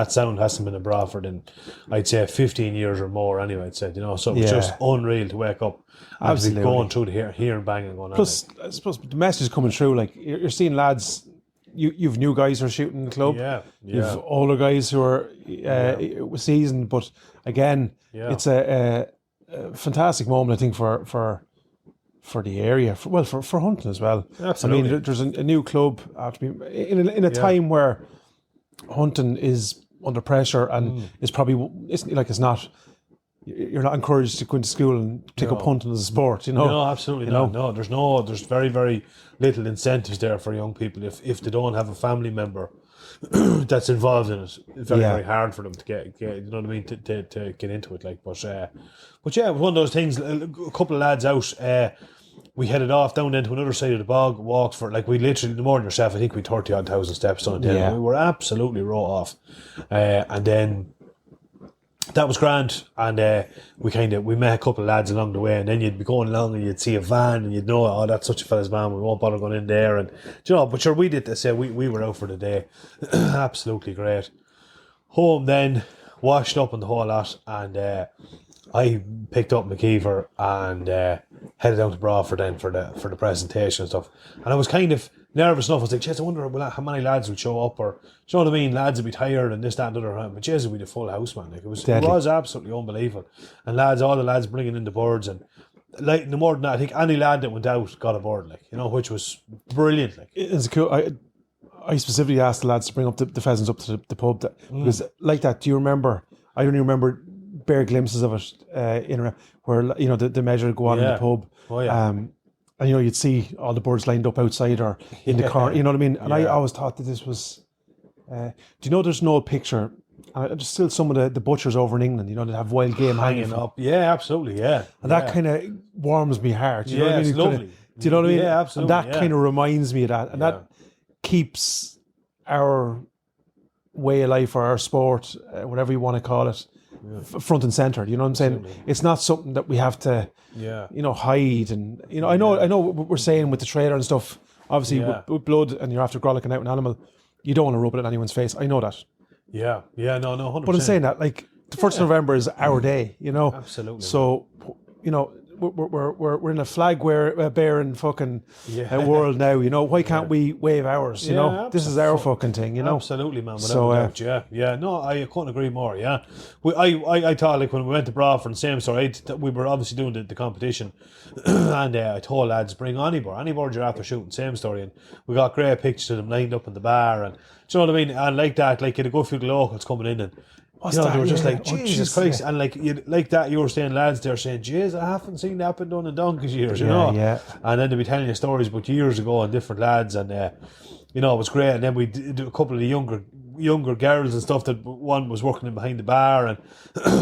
S3: sound hasn't been abroad for in, I'd say, 15 years or more. Anyway, I'd say, you know, so it was just unreal to wake up. Absolutely, going through the hearing banging going on.
S4: Plus, I suppose the message is coming through. Like you're seeing lads. You've new guys who are shooting in the club. Yeah. You've older guys who are seasoned. But again, it's a fantastic moment, I think, for the area. For hunting as well.
S3: Absolutely.
S4: I mean, there's a new club after in a time where hunting is under pressure and it's not. You're not encouraged to go into school and take up hunting as a sport, you know.
S3: No, absolutely not. No, there's very, very little incentives there for young people if they don't have a family member that's involved in it. It's very, very hard for them to get you know what I mean, to get into it. Like, but yeah, it was one of those things. A couple of lads out. We headed off down into another side of the bog. Walked for we literally the morning yourself. I think we 30,000 steps on it. Yeah. We were absolutely raw off, and then. That was grand, and we met a couple of lads along the way, and then you'd be going along and you'd see a van and you'd know, oh, that's such a fella's van, we won't bother going in there, and you know, but sure, we did this. We were out for the day. Absolutely great. Home then, washed up on the whole lot, and I picked up McKeever and headed down to Bradford then for the presentation and stuff, and I was kind of nervous enough. I was like, jeez, I wonder how many lads would show up, or do you know what I mean? Lads would be tired and this, that, and the other. But jeez, it would be the full house, man. Like, it was absolutely unbelievable. And all the lads bringing in the birds, and like no more than that, I think any lad that went out got a bird, like, you know, which was brilliant. Like, it's
S4: cool. I specifically asked the lads to bring up the pheasants up to the pub because like that. Do you remember? I only remember bare glimpses of it where you know the measure would go on in the pub. Oh yeah. And you know, you'd see all the birds lined up outside or in the corner, you know what I mean? And I always thought that this was... do you know there's no picture? There's still some of the butchers over in England, you know, that have wild game hanging
S3: up. Yeah, absolutely, yeah.
S4: And that kind of warms me heart. You know what I mean?
S3: It's lovely.
S4: Do you know what I mean?
S3: Yeah, absolutely.
S4: And that kind of reminds me of that. And that keeps our way of life or our sport, whatever you want to call it, front and center. You know what I'm saying? Absolutely. It's not something that we have to, you know, hide. And you know, I know what we're saying with the trailer and stuff. Obviously, with blood, and you're after grollicking out an animal, you don't want to rub it in anyone's face. I know that.
S3: No, 100%.
S4: But I'm saying that, like, the 1st of November is our day. You know,
S3: absolutely.
S4: So, you know, we're in a flag bearing fucking world now. You know, why can't we wave ours? You know, this is our fucking thing. You know,
S3: absolutely, man. Without doubt, yeah. No, I couldn't agree more. Yeah, I thought like when we went to Bradford, same story. We were obviously doing the competition, and I told lads bring any board you're after shooting. Same story, and we got great pictures of them lined up in the bar, and do you know what I mean? And like that, like you'd a good few of the locals coming in and. They were just like, Jesus Christ. And like that, you were saying, lads, they're saying, jeez, I haven't seen that been done in donkey's years, you know?
S4: Yeah.
S3: And then they'd be telling you stories about years ago and different lads, and, you know, it was great. And then we did a couple of the younger girls and stuff, that one was working in behind the bar, and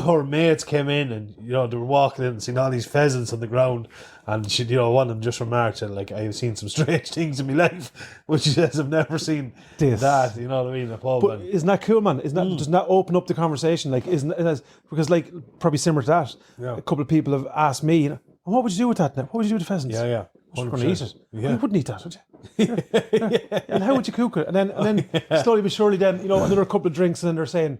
S3: her mates came in, and, you know, they were walking in and seeing all these pheasants on the ground. And she, you know, one of them just remarked, like, I've seen some strange things in my life, which she says, I've never seen that, you know what I mean, in a pub.
S4: But isn't that cool, man? Doesn't that open up the conversation? Like, because, like, probably similar to that, a couple of people have asked me, you know, what would you do with that now? What would you do with the pheasants?
S3: Yeah.
S4: I'm going to eat it.
S3: Yeah.
S4: Well, you wouldn't eat that, would you? And how would you cook it? And then slowly but surely, then, you know, another couple of drinks, and then they're saying,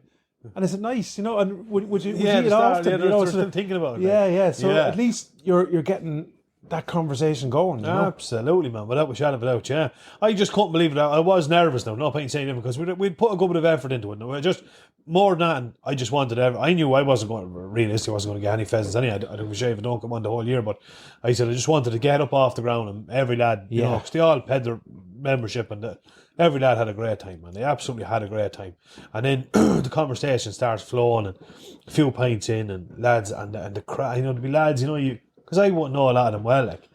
S4: and is it nice, you know? And would you eat it often?
S3: Yeah,
S4: you know,
S3: they're still thinking about it.
S4: Yeah. So at least you're getting that conversation going, you know?
S3: Absolutely, man. Without a shadow of a doubt, yeah. I just couldn't believe it. I was nervous now, not saying anything, because we'd put a good bit of effort into it. Now, just more than that, and I just wanted I knew I wasn't going to, realistically, I wasn't going to get any pheasants anyway. I don't shave, I don't come on the whole year, but I said I just wanted to get up off the ground, and every lad, you know, because they all paid their membership, and every lad had a great time, man. They absolutely had a great time. And then the conversation starts flowing, and a few pints in, and lads, and the crowd, you know, there'd be lads, you know, because I wouldn't know a lot of them well, like,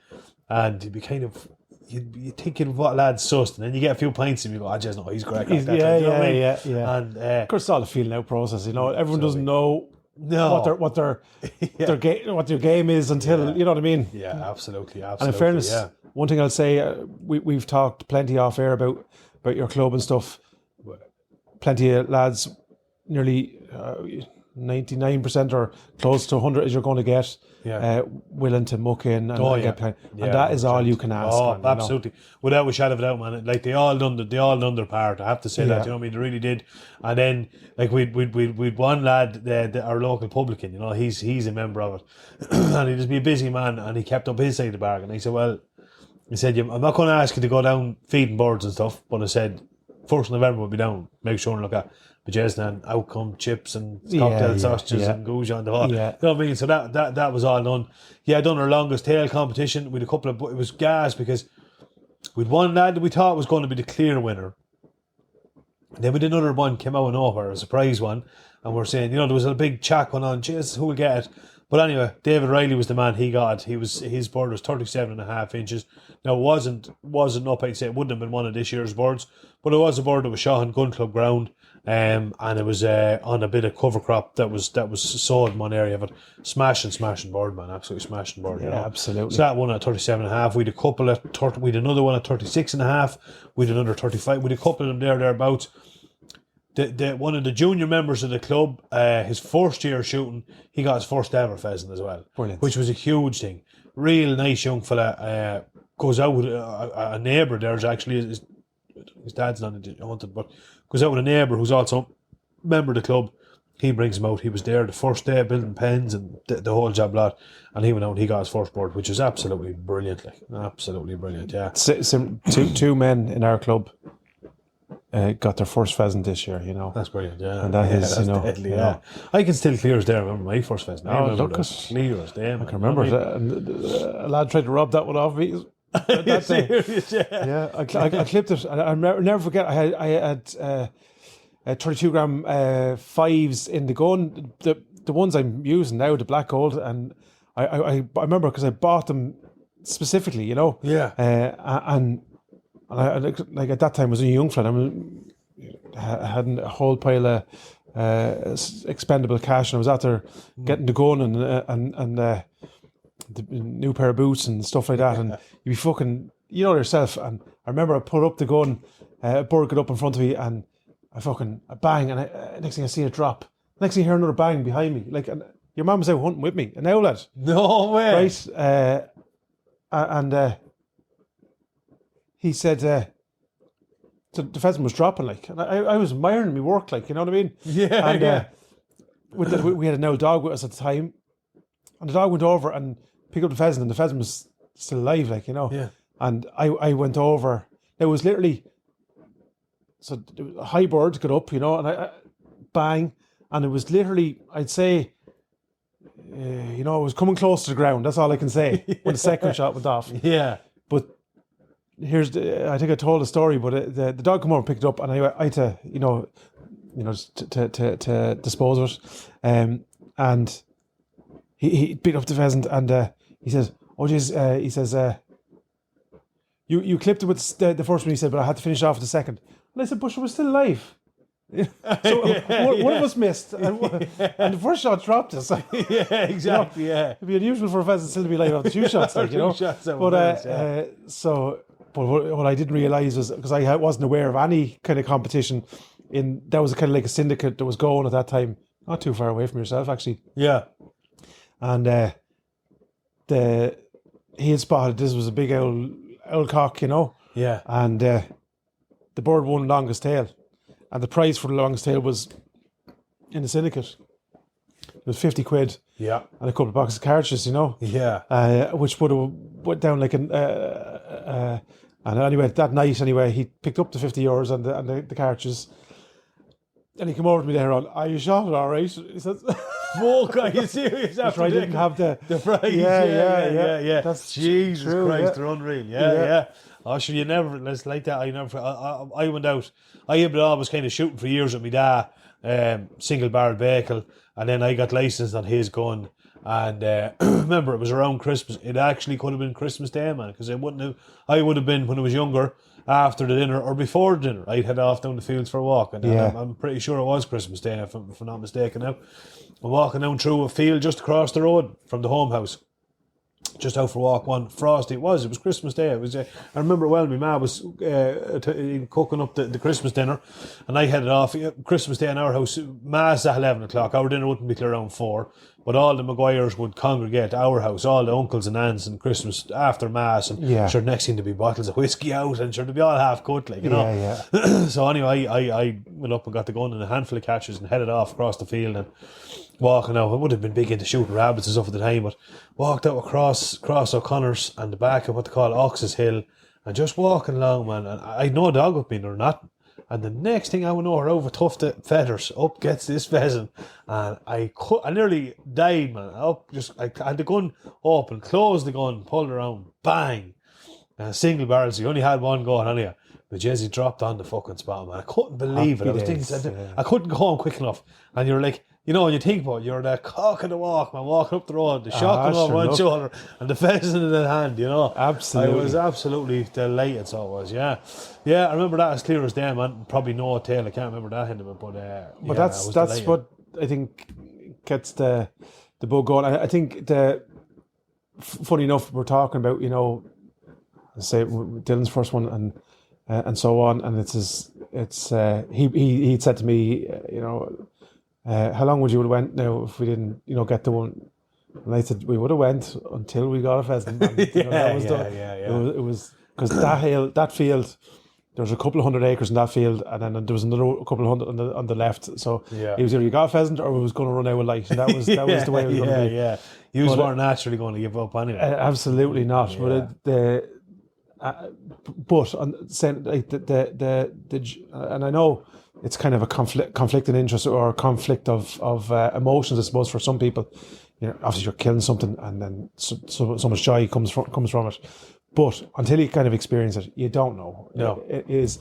S3: and you'd be kind of, you'd be thinking of what lads sussed, and then you get a few pints and you go, just know he's great.
S4: Yeah.
S3: And
S4: of course, it's all a feeling out process, you know. Everyone doesn't know what their game is until you know what I mean.
S3: Yeah, absolutely.
S4: And in fairness, one thing I'll say, we've talked plenty off air about your club and stuff. Plenty of lads, nearly 99% or close to 100 as you're going to get. Willing to muck in and get playing, and that is all you can ask.
S3: Oh, man, absolutely, you know? Without a shadow of a doubt, man. Like they all done their part. I have to say that, you know what I mean. They really did. And then, like we'd one lad, our local publican, you know, he's a member of it, and he'd just be a busy man, and he kept up his side of the bargain. And he said, well, I'm not going to ask you to go down feeding birds and stuff, but I said 1st of November we'll be down. Make sure and look at. But and out come chips and cocktail sausages and gouge on the wall. Yeah. You know what I mean? So that was all done. Yeah, done our longest tail competition with a couple of. It was gas because we'd one lad that we thought was going to be the clear winner. And then we did another one came out of nowhere, a surprise one, and we're saying, you know, there was a big chat going on. Jeez, who will get it? But anyway, David Riley was the man. He got it. His bird was 37.5 inches. Now it wasn't up. I'd say it wouldn't have been one of this year's birds, but it was a bird that was shot on Gun Club ground. And it was on a bit of cover crop that was sowed in one area of it. Smashing bird, man, absolutely smashing bird.
S4: Yeah,
S3: you know?
S4: absolutely.
S3: So that one at 37.5. We'd a couple at we'd another one at 36.5. We'd another 35. We'd a couple of them thereabouts. The one of the junior members of the club, his first year shooting, he got his first ever pheasant as well.
S4: Brilliant.
S3: Which was a huge thing. Real nice young fella. Goes out with a neighbour. There's actually his dad's not hunted, but goes out with a neighbour who's also a member of the club. He brings him out. He was there the first day building pens and the whole job lot, and he went out and he got his first bird, which was absolutely brilliant. Like, absolutely brilliant, yeah.
S4: Two men in our club got their first pheasant this year, you know.
S3: That's brilliant, yeah.
S4: And that's you know,
S3: deadly, yeah. I can still clear as day remember my first pheasant. I remember clear as day.
S4: I can remember that. A lad tried to rob that one off me. That
S3: serious,
S4: yeah. I clipped it, and I'll never forget. I had 32 gram fives in the gun. The ones I'm using now, the black gold, and I remember because I bought them specifically, you know.
S3: Yeah.
S4: And I like at that time I was a young fella. I had a whole pile of expendable cash, and I was out there getting the gun and the new pair of boots and stuff like that, and you'd be fucking, you know yourself. And I remember I put up the gun, a bird got up in front of me, and I bang, and next thing I see it drop. Next thing I hear another bang behind me, like, and your mum was out hunting with me, an owlet.
S3: No way.
S4: Right, and he said, so the pheasant was dropping, like, and I was admiring my work, like, you know what I mean?
S3: Yeah,
S4: and we had an old dog with us at the time, and the dog went over, and pick up the pheasant, and the pheasant was still alive, like, you know.
S3: Yeah.
S4: And I went over. It was literally, so a high bird got up, you know, and I bang, and it was literally, I'd say, you know, it was coming close to the ground. That's all I can say when the second shot went off.
S3: Yeah.
S4: But I think I told the story, but the dog came over and picked it up, and I had to, you know, to dispose of it. And he picked up the pheasant, and he says, "Oh, geez," he says, "You clipped it with the first one." He said, "But I had to finish off with the second." And I said, "But she was still alive." So one of us missed, and the first shot dropped us.
S3: Yeah, exactly. Yeah,
S4: it'd be unusual for a pheasant still to be alive after 2 shots, like, you know. But what I didn't realise was, because I wasn't aware of any kind of competition, that was kind of like a syndicate that was going at that time, not too far away from yourself, actually.
S3: Yeah.
S4: And he had spotted this was a big owl cock, you know.
S3: Yeah.
S4: And the bird won longest tail, and the prize for the longest tail was in the syndicate. It was 50 quid.
S3: Yeah.
S4: And a couple of boxes of cartridges, you know.
S3: Yeah.
S4: Which would have went down like an. And anyway, that night, he picked up the €50 and the cartridges, and he came over to me there on, "Are you shot it all right?" He says,
S3: "Fuck, are you serious?"
S4: After I didn't have the
S3: prize.
S4: Yeah.
S3: That's Jesus
S4: true,
S3: Christ,
S4: yeah.
S3: they're unreal. Yeah. Oh, sure, you never. It's like that. I went out. I was kind of shooting for years with my dad, single barrel vehicle, and then I got licensed on his gun. And remember, it was around Christmas. It actually could have been Christmas Day, man, because I would have been, when I was younger, after the dinner or before the dinner, I'd head off down the fields for a walk. And I'm pretty sure it was Christmas Day, if I'm not mistaken now. I'm walking down through a field just across the road from the home house. Just out for a walk one frosty. It was Christmas Day. It was. I remember well. My ma was cooking up the Christmas dinner, and I headed off. Christmas Day in our house, mass at 11 o'clock. Our dinner wouldn't be till around 4, but all the Maguires would congregate at our house. All the uncles and aunts, and Christmas after mass, and sure, next thing to be bottles of whiskey out, and sure to be all half cut, like, you know.
S4: Yeah.
S3: So anyway, I went up and got the gun and a handful of catches and headed off across the field and walking out. I would have been big into shooting rabbits and stuff at the time, but walked out across O'Connor's and the back of what they call Ox's Hill, and just walking along, man, and I'd no dog with me or nothing. And the next thing I would know, over tufted feathers, up gets this pheasant, and I nearly died, man. I had the gun open, closed the gun, pulled it around, bang, and single barrel. So you only had one going anyhow. But Jesse dropped on the fucking spot, man. I couldn't believe it. I was thinking, I couldn't go home quick enough. And you're like, you know, when you think about it, you're the cock of the walk, man, walking up the road, the shotgun over one shoulder, and the pheasant in the hand, you know.
S4: Absolutely.
S3: I was absolutely delighted, so it was, yeah. Yeah, I remember that as clear as day, man. Probably no tail, I can't remember that end of it, but
S4: that's
S3: delighted.
S4: what I think gets the bug going. I think funny enough, we're talking about, you know, say Dylan's first one and so on, and he said to me, you know, how long would you have went now if we didn't, you know, get the one? And I said we would have went until we got a pheasant. And, you know, that was it was because that field, there was a couple of hundred acres in that field, and then there was another couple of hundred on the left. So it was either you got a pheasant or it was going to run out of light, and that was the way it was going to be.
S3: Yeah, you weren't naturally going to give up anyway.
S4: Absolutely not.
S3: Yeah.
S4: But on saying like the and I know it's kind of a conflict in interest or a conflict of emotions, I suppose, for some people. You know, obviously you're killing something, and then so much joy comes from it. But until you kind of experience it, you don't know.
S3: No,
S4: it is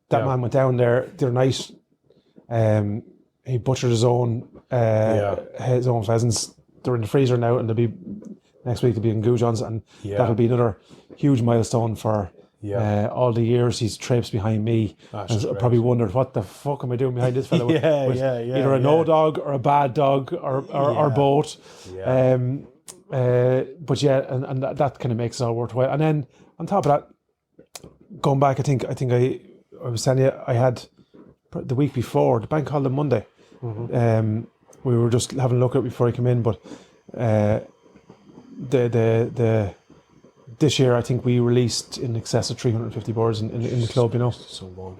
S4: that man went down there the other night. He butchered his own pheasants. They're in the freezer now, and they'll be next week. They'll be in Goujon's, and that'll be another huge milestone for all the years he's traipsed behind me. And probably wondered, what the fuck am I doing behind this fellow? Either a no dog or a bad dog or both. But and that kind of makes it all worthwhile. And then on top of that, going back, I think I was telling you, I had the week before, the bank holiday Monday. Mm-hmm. We were just having a look at it before I came in, but the this year I think we released in excess of 350 birds in the club, you know.
S3: So long.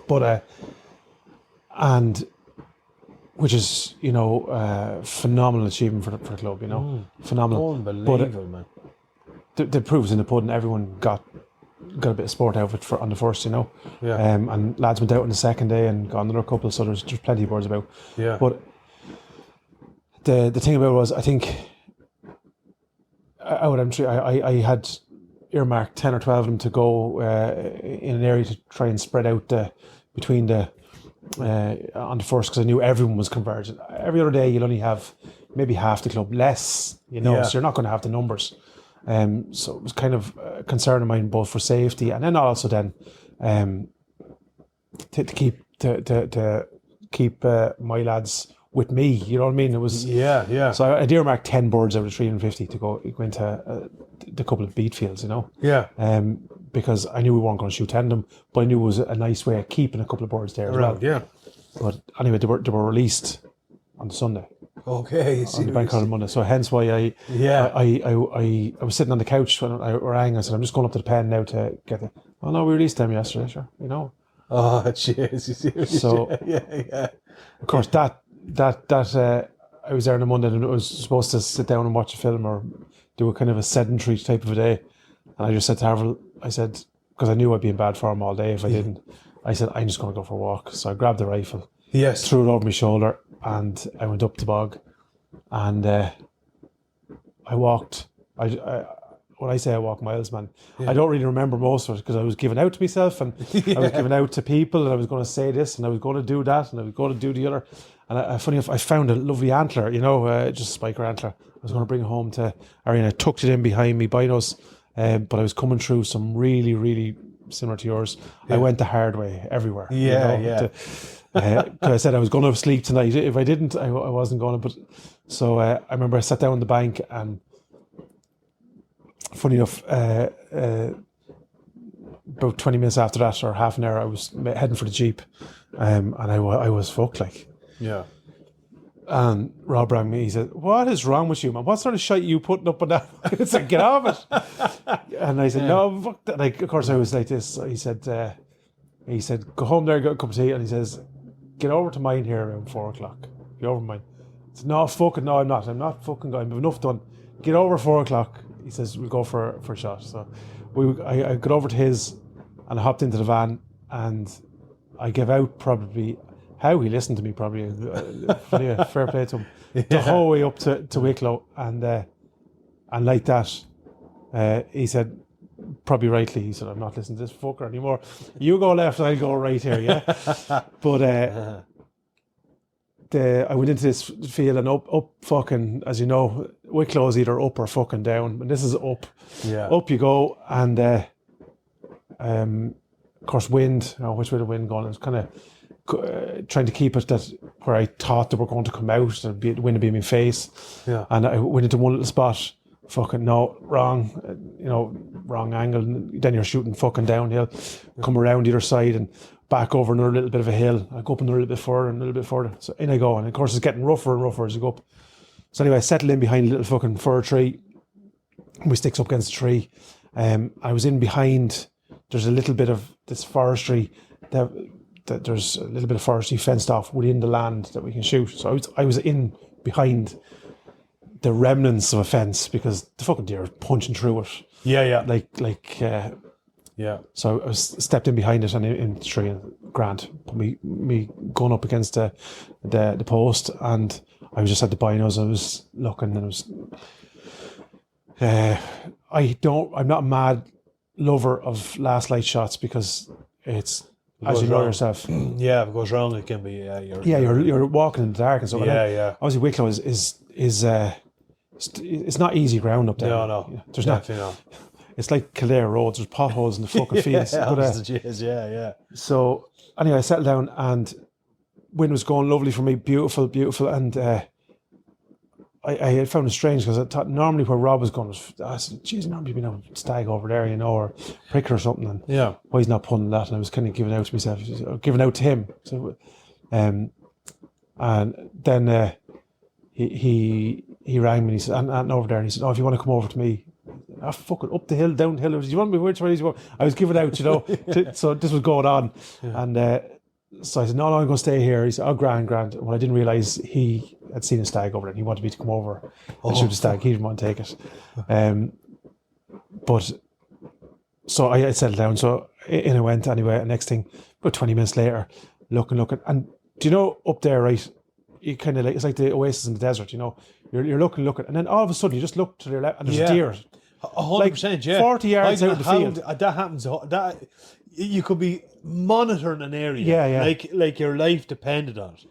S4: But and which is, phenomenal achievement for the club, phenomenal.
S3: Unbelievable, man.
S4: The proof's in the pudding. Everyone got a bit of sport outfit on the first,
S3: Yeah.
S4: And lads went out on the second day and got another couple, so there's plenty of birds about.
S3: Yeah.
S4: But the thing about it was, I think I had earmarked 10 or 12 of them to go in an area to try and spread out between the on the first, because I knew everyone was converging. Every other day you'll only have maybe half the club less, so you're not going to have the numbers. So it was kind of a concern of mine, both for safety and then also then to keep my lads with me. You know what I mean? It was
S3: Yeah.
S4: So I earmarked 10 birds out of 350 to go into the couple of beat fields,
S3: Yeah.
S4: because I knew we weren't going to shoot 10 of them, but I knew it was a nice way of keeping a couple of birds there as well.
S3: Yeah.
S4: But anyway, they were released on the Sunday.
S3: Okay.
S4: On the bank holiday Monday, so hence why I was sitting on the couch when I rang. I said, I'm just going up to the pen now to get the. Oh no, we released them yesterday, sure.
S3: Oh, jeez.
S4: So
S3: yeah.
S4: Of course, that I was there on a Monday and I was supposed to sit down and watch a film or do a kind of a sedentary type of a day, and I just said to Harold, I said, because I knew I'd be in bad form all day if I didn't. I said, I'm just going to go for a walk. So I grabbed the rifle, threw it over my shoulder, and I went up the bog, and I walked. When I say I walk miles, man, I don't really remember most of it because I was giving out to myself and I was giving out to people, and I was going to say this and I was going to do that and I was going to do the other. And funny enough, I found a lovely antler, just a spiker antler. I was going to bring it home to Arian. I tucked it in behind me binos, but I was coming through some really, really similar to yours. I went the hard way everywhere. Because I said I was going to sleep tonight. If I didn't, I wasn't going to. But so I remember I sat down on the bank, and funny enough, about 20 minutes after that, or half an hour, I was heading for the Jeep, and I was fucked, like.
S3: Yeah.
S4: And Rob rang me. He said, "What is wrong with you, man? What sort of shite you putting up on that?" I said, "Get off it." And I said, "No, fuck that." Like, of course, I was like this. He said, "Go home there, get a cup of tea." And he says, "Get over to mine here around 4:00. Get over to mine." I said, "No, fucking no, I'm not. I'm not fucking going. I've enough done. Get over 4:00." He says, "We'll go for a shot." So I got over to his, and I hopped into the van, and I gave out probably. How he listened to me, probably. Fair play to him. The whole way up to Wicklow, and like that, he said, probably rightly, he said, "I'm not listening to this fucker anymore. You go left, I'll go right here, yeah." But I went into this field and up fucking, as you know, Wicklow is either up or fucking down, and this is up.
S3: Yeah.
S4: Up you go, and of course, wind. Which way the wind going? It was kind of trying to keep it that where I thought they were going to come out and the wind would be in my face.
S3: Yeah.
S4: And I went into one little spot, fucking no, wrong angle. And then you're shooting fucking downhill, come around the other side and back over another little bit of a hill. I go up another little bit further and a little bit further. So in I go, and of course it's getting rougher and rougher as you go up. So anyway, I settled in behind a little fucking fir tree. My sticks up against the tree. I was in behind. There's a little bit of this forestry that there's a little bit of forestry fenced off within the land that we can shoot. So I was in behind the remnants of a fence because the fucking deer are punching through it.
S3: Yeah.
S4: Yeah. So I was stepped in behind it and in the tree, and Grant put me gun up against the post, and I was just at the binos. I was looking, and I'm not a mad lover of last light shots because it's, as you know yourself.
S3: Yeah, if it goes wrong, it can be.
S4: You're walking in the dark and so.
S3: Yeah.
S4: Obviously, Wicklow is it's not easy ground up there.
S3: No.
S4: There's not. It's like Kildare roads. There's potholes in the fucking fields.
S3: Yeah.
S4: So anyway, I settled down, and wind was going lovely for me, beautiful, and I had found it strange because I thought normally where Rob was going I said, "Geez, normally you'd be a stag over there, or pricker or something." And why he's not pulling that? And I was kind of giving out to myself, giving out to him. So, and then he rang me and he said, "I'm over there." And he said, "Oh, if you want to come over to me." Fucking up the hill, downhill. Do you want me which way? I was giving out, so this was going on, and So I said, no, I'm going to stay here. He said, oh, grand. Well, I didn't realise he had seen a stag over there and he wanted me to come over and shoot the stag. He didn't want to take it. But so I settled down. So in I went anyway. And next thing, about 20 minutes later, looking. And do you know, up there, right, you kind of like, it's like the oasis in the desert, you know, you're looking. And then all of a sudden you just look to your left and there's a deer.
S3: 100%, yeah.
S4: 40 yards out of the field.
S3: That happens. That you could be monitoring an area.
S4: Yeah.
S3: Like your life depended on it.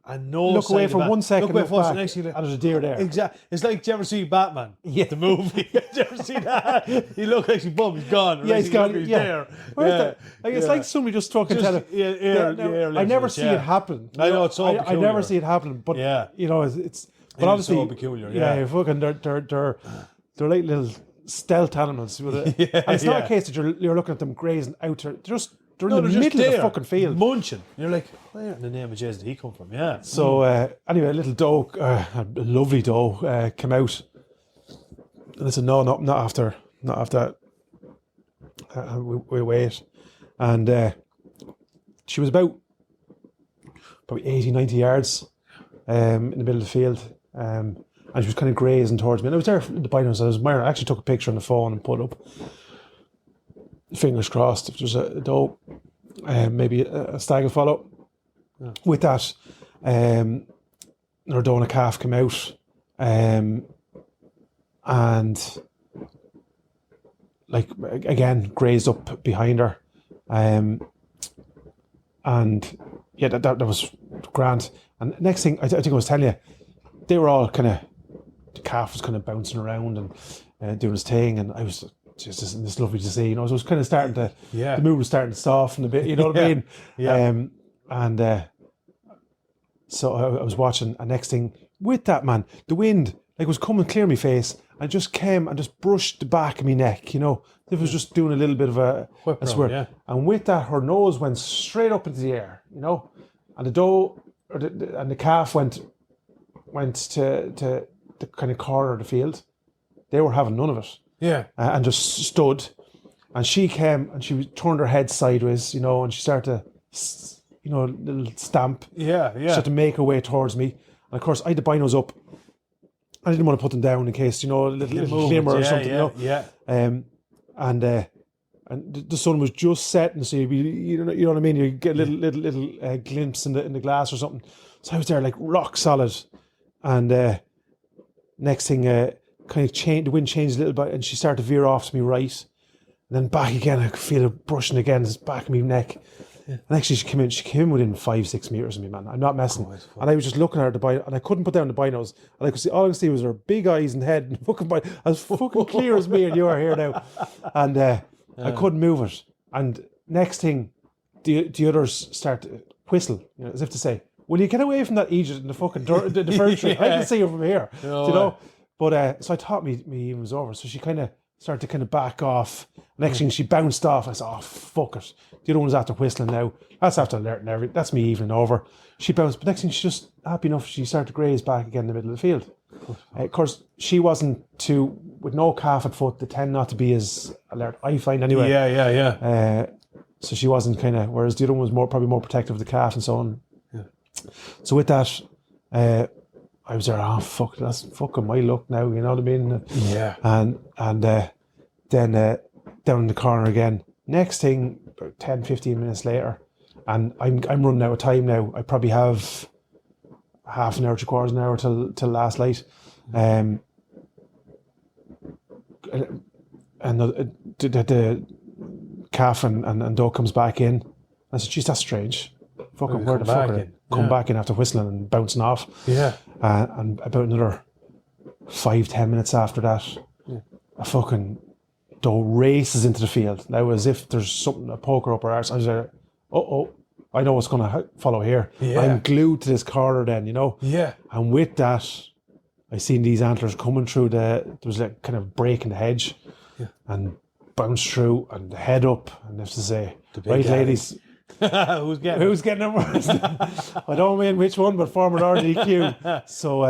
S3: And no
S4: Look away for 1 second,
S3: look away
S4: back,
S3: next thing,
S4: and there's a deer there.
S3: Exactly. It's like, do you ever see Batman?
S4: Yeah.
S3: The movie. Did you ever see that? He looked like boom, he's gone.
S4: Yeah, he's gone.
S3: He's
S4: Yeah.
S3: there.
S4: Where's
S3: Yeah.
S4: that? Like, it's like somebody just talking
S3: Just,
S4: tele. I never see it happen.
S3: I know, it's so
S4: I
S3: peculiar.
S4: never see it happen, but you know, it's but
S3: It is
S4: obviously
S3: so peculiar.
S4: Yeah, fucking they're like little stealth animals. And it's not a case that you're looking at them grazing out. They're in the middle of the fucking field,
S3: munching. You're like, where in the name of Jesus did he come from? Yeah.
S4: So anyway, a little doe, a lovely doe, came out, and I said, no, not after that. We wait, and she was about probably 80, 90 yards in the middle of the field, and she was kind of grazing towards me. And I was there in the binos. I actually took a picture on the phone and put up. Fingers crossed, if there's a doe, maybe a stag will follow. Yeah. With that, her doe and a calf came out, and like again grazed up behind her, and yeah, that was grand. And next thing, I think I was telling you, they were all kind of, the calf was kind of bouncing around and doing his thing, and I was. Just this lovely to see, you know. So it was kind of starting to, the mood was starting to soften a bit, you know what I mean? Yeah. So I was watching, and next thing with that, man, the wind like was coming clear my face, and just came and just brushed the back of my neck, you know. It was just doing a little bit of a swear. Yeah. And with that, her nose went straight up into the air, you know, and the doe and the calf went to the kind of corner of the field. They were having none of it.
S3: Yeah.
S4: And just stood, and she came and she turned her head sideways, you know, and she started to, you know, little stamp.
S3: Yeah.
S4: She started to make her way towards me. And of course, I had the binos up. I didn't want to put them down in case, you know, a little glimmer or something, you know.
S3: Yeah.
S4: And the sun was just setting, so you know what I mean. You get a little glimpse in the glass or something. So I was there like rock solid, and next thing. Kind of the wind changed a little bit, and she started to veer off to me right, and then back again. I could feel it brushing again, this back of my neck. Yeah. And actually, she came in within 5-6 meters of me, man. I'm not messing. And I was just looking at her the bino, and I couldn't put down the binos, and I could see all I could see was her big eyes and head, and fucking as fucking clear as me, and you are here now. And I couldn't move it. And next thing, the others start to whistle, you know, as if to say, "Will you get away from that Egypt in the fucking the fir tree? I can see her from here." No, you know. But so I thought me even was over. So she kind of started to kind of back off. Next thing she bounced off. I said, "Oh fuck it." The other one was after whistling now. That's after alerting everything. That's me evening over. She bounced, but next thing she just happy enough. She started to graze back again in the middle of the field. Of course, she wasn't too with no calf at foot. They tend not to be as alert. I find anyway.
S3: Yeah.
S4: So she wasn't kind of. Whereas the other one was probably more protective of the calf and so on. Yeah. So with that. I was there, oh fuck, that's fucking my luck now, you know what I mean?
S3: Yeah.
S4: And then down in the corner again. Next thing, about 10-15 minutes later, and I'm running out of time now. I probably have half an hour, 3/4 an hour till last light. And the calf and dog comes back in. I said, geez, that's strange. Fucking where the fuck come back in after whistling and bouncing off.
S3: Yeah.
S4: And about another 5-10 minutes after that, a fucking doe races into the field. Now as if there's something, a poker up her arse. I was like, I know what's going to follow here. Yeah. I'm glued to this corner then, you know.
S3: Yeah.
S4: And with that, I seen these antlers coming through there was like kind of break in the hedge and bounce through and the head up. And I have to say, right ladies,
S3: who's getting them worse?
S4: I don't mean which one, but former RDQ. So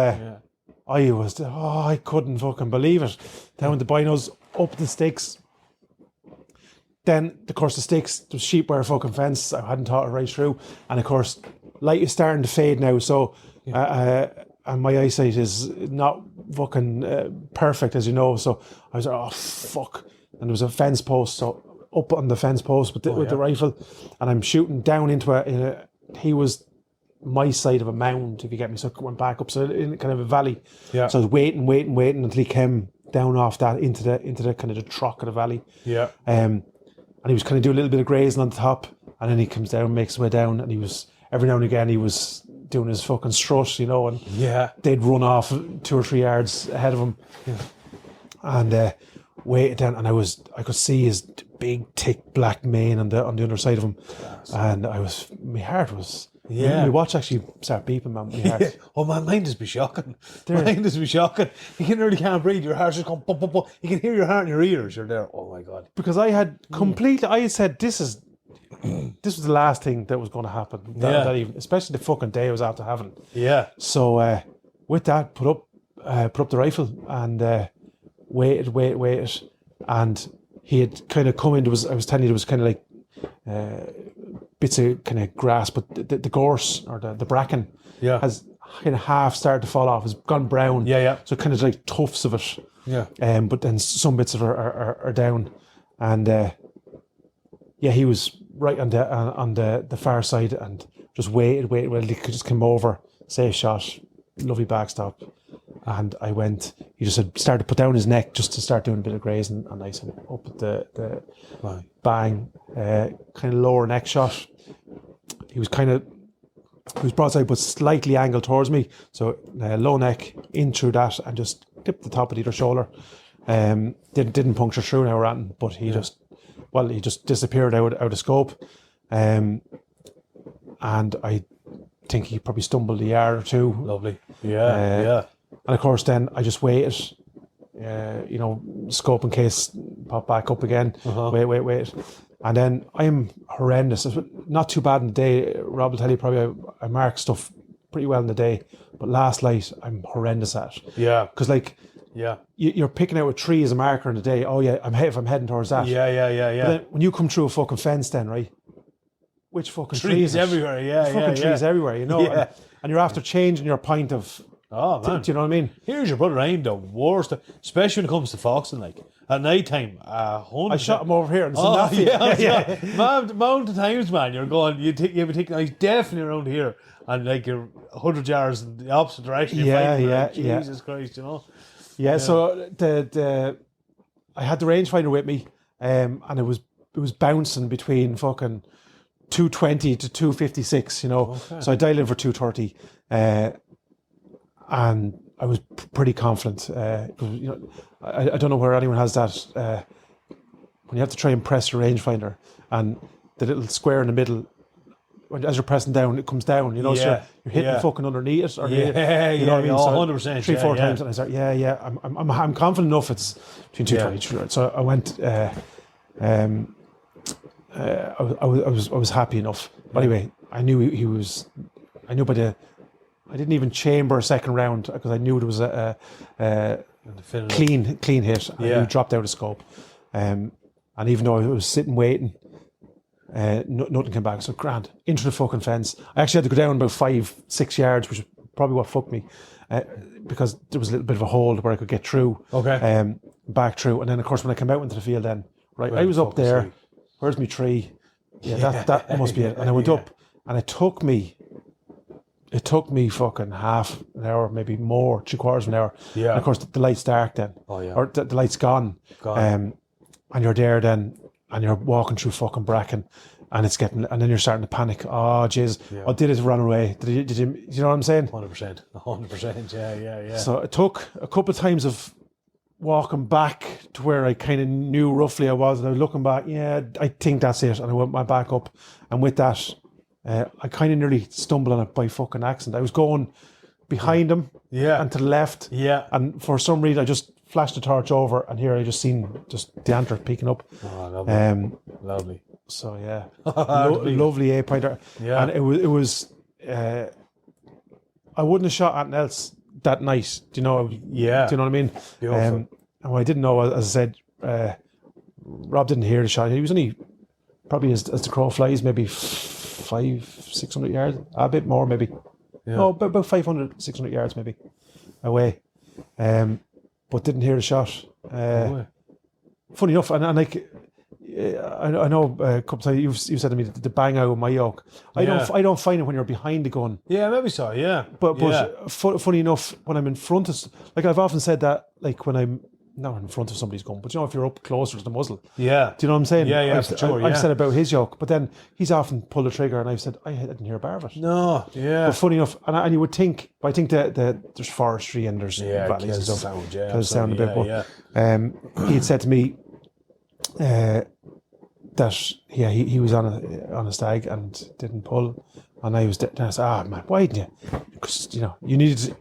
S4: I couldn't fucking believe it. Down the binos, up the sticks. then, of course, the sticks, the sheep wire fucking fence, I hadn't thought it right through. And, of course, light is starting to fade now. So, and my eyesight is not fucking perfect, as you know. So I was like, oh, fuck. And there was a fence post, so up on the fence post with the rifle. And I'm shooting down into he was my side of a mound, if you get me. So I went back up, so in kind of a valley. Yeah. So I was waiting until he came down off that into the kind of the trough of the valley. Yeah. And he was kind of doing a little bit of grazing on the top, and then he comes down, makes his way down, and he was every now and again he was doing his fucking strut, you know, and they'd run off 2 or 3 yards ahead of him, and waited down, and I could see his big thick black mane on the underside of him, and my heart was. Yeah, my watch actually start beeping, man. My heart.
S3: Oh, man, mine just be shocking. Mine just be shocking. You nearly can't breathe. Your heart's just going bum, bum, bum. You can hear your heart in your ears. You're there. Oh my God.
S4: Because I had completely. I had said this was the last thing that was going to happen. That evening, especially the fucking day I was after having. Yeah. So with that, put up the rifle and waited, and he had kind of come in. I was telling you, there was kind of like. Bits of kind of grass, but the gorse or the bracken has kind of half started to fall off. It's gone brown. So kind of like tufts of it. But then some bits of it are down, and he was right on the far side and just waited. He could just come over, safe shot, lovely backstop, and I went. He just had started to put down his neck just to start doing a bit of grazing, and I said up at the bang, kind of lower neck shot. He was broadside but slightly angled towards me, so low neck in through that and just tipped the top of either shoulder. Didn't puncture through now or anything, but he just disappeared out of scope, and I think he probably stumbled a yard or two.
S3: Lovely. And
S4: of course then I just waited, scope in case pop back up again. Wait. And then I'm horrendous. It's not too bad in the day. Rob will tell you probably I mark stuff pretty well in the day, but last night I'm horrendous at it. Yeah. Because you're picking out a tree as a marker in the day. Oh yeah, I'm heading towards that. Yeah. But then when you come through a fucking fence, then right, which fucking trees
S3: everywhere?
S4: Trees everywhere, you know. Yeah. And you're after changing your point of.
S3: Oh man,
S4: do you know what I mean?
S3: Here's your brother. I'm the worst, especially when it comes to foxing. Like at night time,
S4: I shot him over here. And
S3: mountain times, man. You're going. You would think he's definitely around here, and like you're 100 yards in the opposite direction. Jesus Christ, you know.
S4: Yeah. So I had the rangefinder with me, and it was bouncing between fucking 220 to 256. You know, so I dialed in for 230. And I was pretty confident. I don't know where anyone has that. When you have to try and press your rangefinder, and the little square in the middle, as you're pressing down, it comes down. You know, so you're hitting fucking underneath it. Or you know what I mean? So
S3: 100%.
S4: 3-4 times, and I said, I'm confident enough. It's between 220. So I went. I was happy enough. But anyway, I knew he was. I knew by the. I didn't even chamber a second round because I knew it was a clean hit. I knew he dropped out of scope. And even though I was sitting waiting, nothing came back. So grand, into the fucking fence. I actually had to go down about 5-6 yards, which is probably what fucked me, because there was a little bit of a hole where I could get through. Back through. And then, of course, when I came out into the field then, I was up there. Where's my tree? Yeah, that must be it. And I went up, and it took me fucking half an hour, maybe more, 3/4 of an hour. Yeah. And of course, the light's dark then. Or the light's gone. And you're there then, and you're walking through fucking bracken, and then you're starting to panic. Oh, jeez. Yeah. Did it run away? Did you know what I'm saying?
S3: 100%. Yeah.
S4: So it took a couple of times of walking back to where I kind of knew roughly I was, and I was looking back, I think that's it. And I went back up, and with that, I kind of nearly stumbled on it by fucking accident. I was going behind him and to the left. Yeah. And for some reason, I just flashed the torch over, and here I just seen the antler peeking up.
S3: Oh, lovely. Lovely.
S4: So, yeah. Lovely 8-pointer. Yeah. And it was I wouldn't have shot anything else that night. Do you know? Yeah. Do you know what I mean?
S3: Beautiful.
S4: And what I didn't know, as I said, Rob didn't hear the shot. He was only probably as the crow flies, maybe 500-600 yards, a bit more maybe.
S3: Yeah.
S4: No, about 500-600 yards maybe away. But didn't hear the shot. Funny enough, and like I know a couple of times you've said to me the bang out of my yoke. I don't find it when you're behind the gun.
S3: Yeah, maybe so. Yeah,
S4: But funny enough, when I'm in front of, like I've often said that, like when I'm not in front of somebody's gun, but you know, if you're up closer to the muzzle.
S3: Yeah.
S4: Do you know what I'm saying?
S3: Yeah,
S4: I've,
S3: for sure,
S4: I've said about his yoke, but then he's often pulled the trigger, and I've said I didn't hear a bar of it.
S3: No, yeah.
S4: But funny enough, and you would think, but I think that there's forestry and there's valleys and stuff.
S3: Sound,
S4: Kills sound a bit,
S3: but
S4: he had said to me that he was on a stag and didn't pull, and I was and I said, man, why didn't you? Because you need to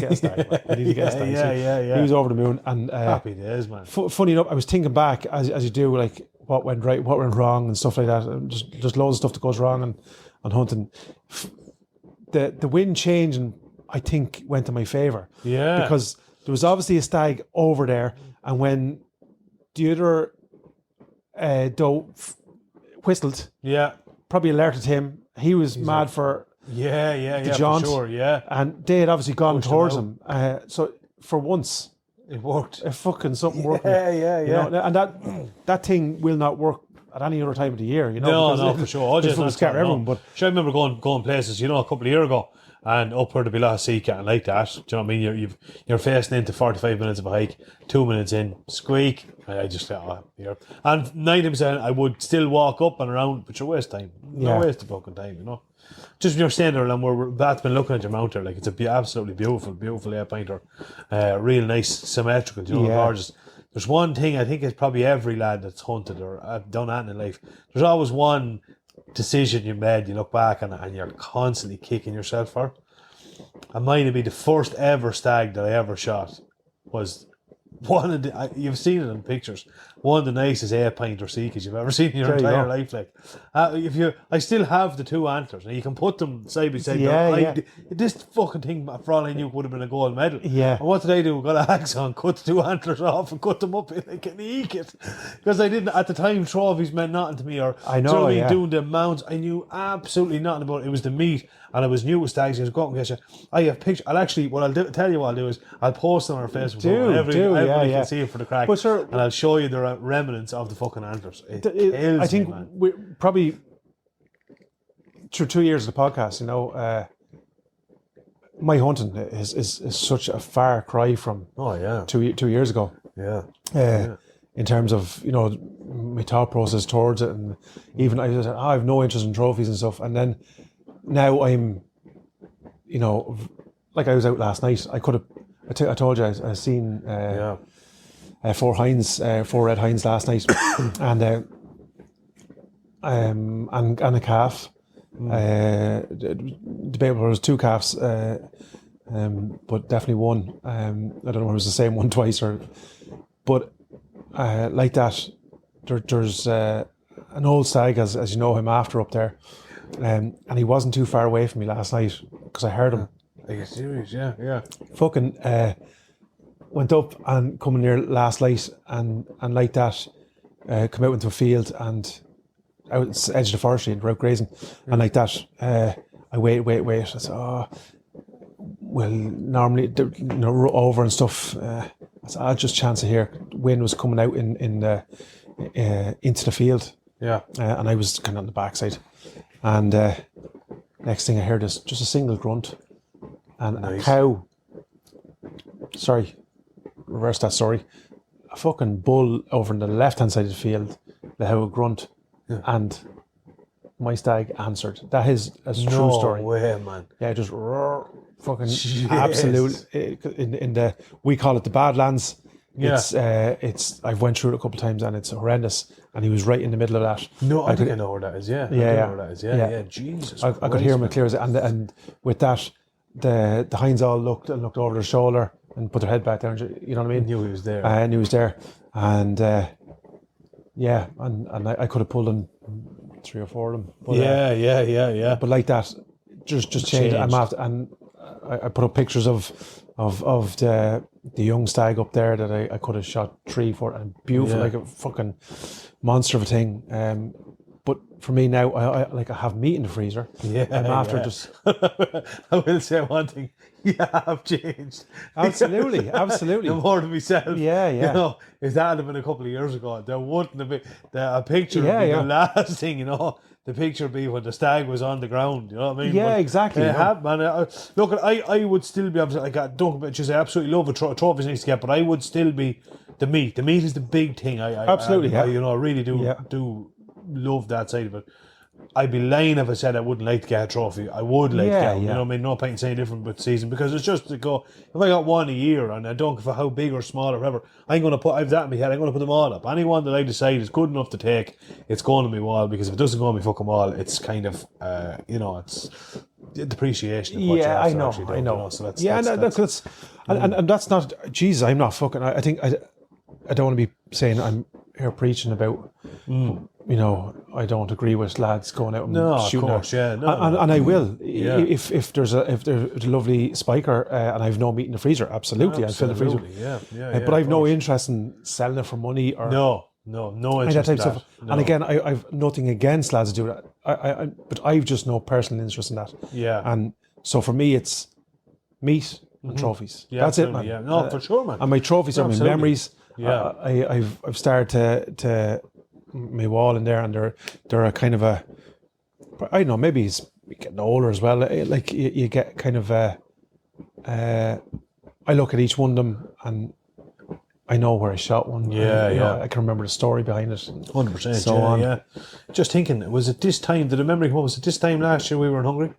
S4: get a stag. Man. You need to get a stag.
S3: Yeah.
S4: He was over the moon, and
S3: happy days, man.
S4: Funny enough, I was thinking back as you do, like what went right, what went wrong, and stuff like that. And just loads of stuff that goes wrong on hunting. The wind changing, I think, went to my favour.
S3: Yeah,
S4: because there was obviously a stag over there, and when the other doe whistled, probably alerted him. He was mad for the jaunt,
S3: for sure,
S4: and they had obviously gone towards him. So for once,
S3: it worked.
S4: Fucking something worked.
S3: Yeah.
S4: You know, and that thing will not work at any other time of the year. You know,
S3: no, for sure.
S4: Just will scare everyone. But
S3: I remember going places, a couple of years ago, and up where there'd be a lot of sea cat and like that. Do you know what I mean? You're facing into 45 minutes of a hike, 2 minutes in, squeak. I just thought, and 90% I would still walk up and around, but you're waste time. No waste of fucking time, Just when you're standing there and where that's been looking at your mount there, like it's absolutely beautiful air painter, real nice, symmetrical, gorgeous. There's one thing I think it's probably every lad that's hunted or done that in life. There's always one decision you made, you look back and you're constantly kicking yourself for. And mine would be the first ever stag that I ever shot was one of the, you've seen it in pictures, one of the nicest air painter seekers you've ever seen in your entire life. Like, I still have the two antlers, and you can put them side by side. This fucking thing, for all I knew, would have been a gold medal.
S4: Yeah.
S3: And what did I do? Got a hacksaw, cut the two antlers off, and cut them up like an eek. Because I didn't at the time. Trophies meant nothing to me, or doing the mounts. I knew absolutely nothing about it. It was the meat. And I was new with stags. I was going to get you. I have pictures. Tell you what I'll do is I'll post on our Facebook. Everybody can see it for the crack.
S4: But sir,
S3: and I'll show you the remnants of the fucking antlers.
S4: I think we probably through 2 years of the podcast, my hunting is such a far cry from 2 years ago. In terms of my thought process towards it, and even I said I have no interest in trophies and stuff, and then. Now I'm, like I was out last night. I could have. I told you I seen 4 red hinds last night, and a calf. Debatable. There was 2 calves, but definitely one. I don't know if it was the same one twice but like that. There's an old stag, as you know him, after up there. And he wasn't too far away from me last night because I heard him.
S3: Are you serious? Yeah.
S4: Fucking went up and coming near last night and like that, come out into a field and out at the edge of the forestry and out grazing, and like that, I wait. I said, well, normally over and stuff. I said, I'll just chance it here. Wind was coming out in the into the field.
S3: Yeah,
S4: and I was kind of on the backside. And next thing I heard is just a single grunt, and a cow. Sorry, reverse that story. A fucking bull over on the left-hand side of the field let out a grunt, and my stag answered. That is a true story.
S3: No way, man.
S4: Yeah, just fucking absolute. In the, we call it the Badlands.
S3: Yeah.
S4: It's I've went through it a couple of times and it's horrendous. And he was right in the middle of that.
S3: No, I think I know where that is. Yeah, yeah. Jesus,
S4: I could hear him clear as and with that, the hinds all looked over their shoulder and put their head back down. You know what I mean?
S3: I knew he was there.
S4: I knew he was there, and and I could have pulled in 3 or 4 of them. But,
S3: yeah.
S4: But like that, just changed. I'm after, and I put up pictures of of the young stag up there that I could have shot 3 for, and beautiful, like a fucking monster of a thing. But for me now, I have meat in the freezer.
S3: Yeah,
S4: I'm after
S3: yeah.
S4: just
S3: I will say one thing. You have changed.
S4: absolutely.
S3: The more to myself.
S4: Yeah, yeah.
S3: You know, if that had been a couple of years ago, there wouldn't have been a picture
S4: Yeah,
S3: would be
S4: yeah.
S3: the last thing, you know. The picture would be when the stag was on the ground, you know what I mean?
S4: Yeah,
S3: But
S4: exactly,
S3: They
S4: you know.
S3: have, man. Look, I would still be able to, like, I don't just I absolutely love trophies nice to get, but I would still be the meat. The meat is the big thing.
S4: Absolutely,
S3: I,
S4: yeah.
S3: you know, I really do love that side of it. I'd be lying if I said I wouldn't like to get a trophy. I would like to get one. You know what I mean? No point in saying different with season, because it's just to go, if I got one a year and I don't care how big or small or whatever, I'm going to put, I've that in my head, I'm going to put them all up. Any one that I decide is good enough to take, it's going on my wall, because if it doesn't go on my fucking wall, it's kind of, you know, it's depreciation of what you have
S4: I
S3: to
S4: know,
S3: actually do,
S4: I know.
S3: you know, so
S4: that's and that's not. Jesus, I'm not fucking. I think I don't want to be saying I'm here preaching about. You know, I don't agree with lads going out and shooting.
S3: Of course,
S4: out.
S3: yeah,
S4: And I will
S3: Yeah.
S4: if there's a lovely spiker and I've no meat in the freezer. Absolutely, I'll fill the freezer.
S3: Yeah,
S4: But I've
S3: of
S4: no
S3: course.
S4: interest in selling it for money or
S3: No
S4: and
S3: interest
S4: that type
S3: in
S4: of stuff.
S3: that. No.
S4: And again, I've nothing against lads to do that. But I've just no personal interest in that.
S3: Yeah.
S4: And so for me, it's meat and trophies.
S3: Yeah,
S4: That's it, man.
S3: absolutely, yeah. No, for sure, man.
S4: And my trophies are my
S3: Absolutely.
S4: memories.
S3: Yeah.
S4: I've started to my wall in there, and they're a kind of a, I don't know, maybe it's getting older as well. Like you get kind of I look at each one of them and I know where I shot one.
S3: Yeah,
S4: and, you know,
S3: yeah.
S4: I can remember the story behind it.
S3: 100%.
S4: So
S3: yeah,
S4: on.
S3: yeah. Just thinking, was it this time? Did I memory come up? Was it this time last year we were in Hungary?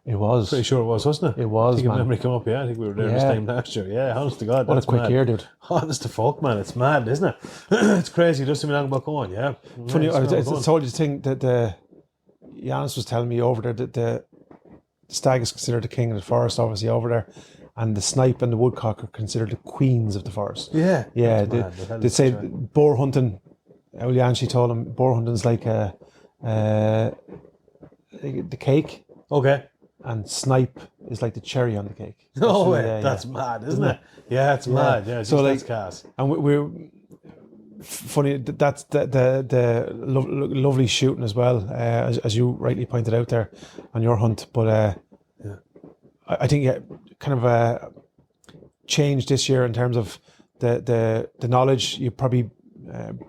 S4: It was.
S3: Pretty sure it was, wasn't it?
S4: It was,
S3: I think
S4: man.
S3: memory come up. Yeah, I think we were there this
S4: Yeah.
S3: time last year. Yeah, honest to God,
S4: What a
S3: that's
S4: quick
S3: mad.
S4: year, dude.
S3: Honest to fuck, man, it's mad, isn't it? It's crazy. It doesn't seem long about going. Yeah.
S4: Funny,
S3: Yeah,
S4: I
S3: it's long
S4: told you the thing that Janis was telling me over there that the stag is considered the king of the forest, obviously over there, and the snipe and the woodcock are considered the queens of the forest.
S3: Yeah.
S4: Yeah,
S3: That's mad. The hell
S4: they
S3: is
S4: say
S3: that?
S4: boar hunting. Ulyanshi told him boar hunting's like the cake,
S3: Okay.
S4: and snipe is like the cherry on the cake.
S3: No way.
S4: Yeah,
S3: That's
S4: yeah.
S3: mad, isn't it? Yeah, it's mad. Yeah,
S4: So,
S3: so
S4: like-
S3: that's class.
S4: And we're funny. That's the lovely shooting as well, as you rightly pointed out there on your hunt. But I think kind of a change this year in terms of the knowledge. You probably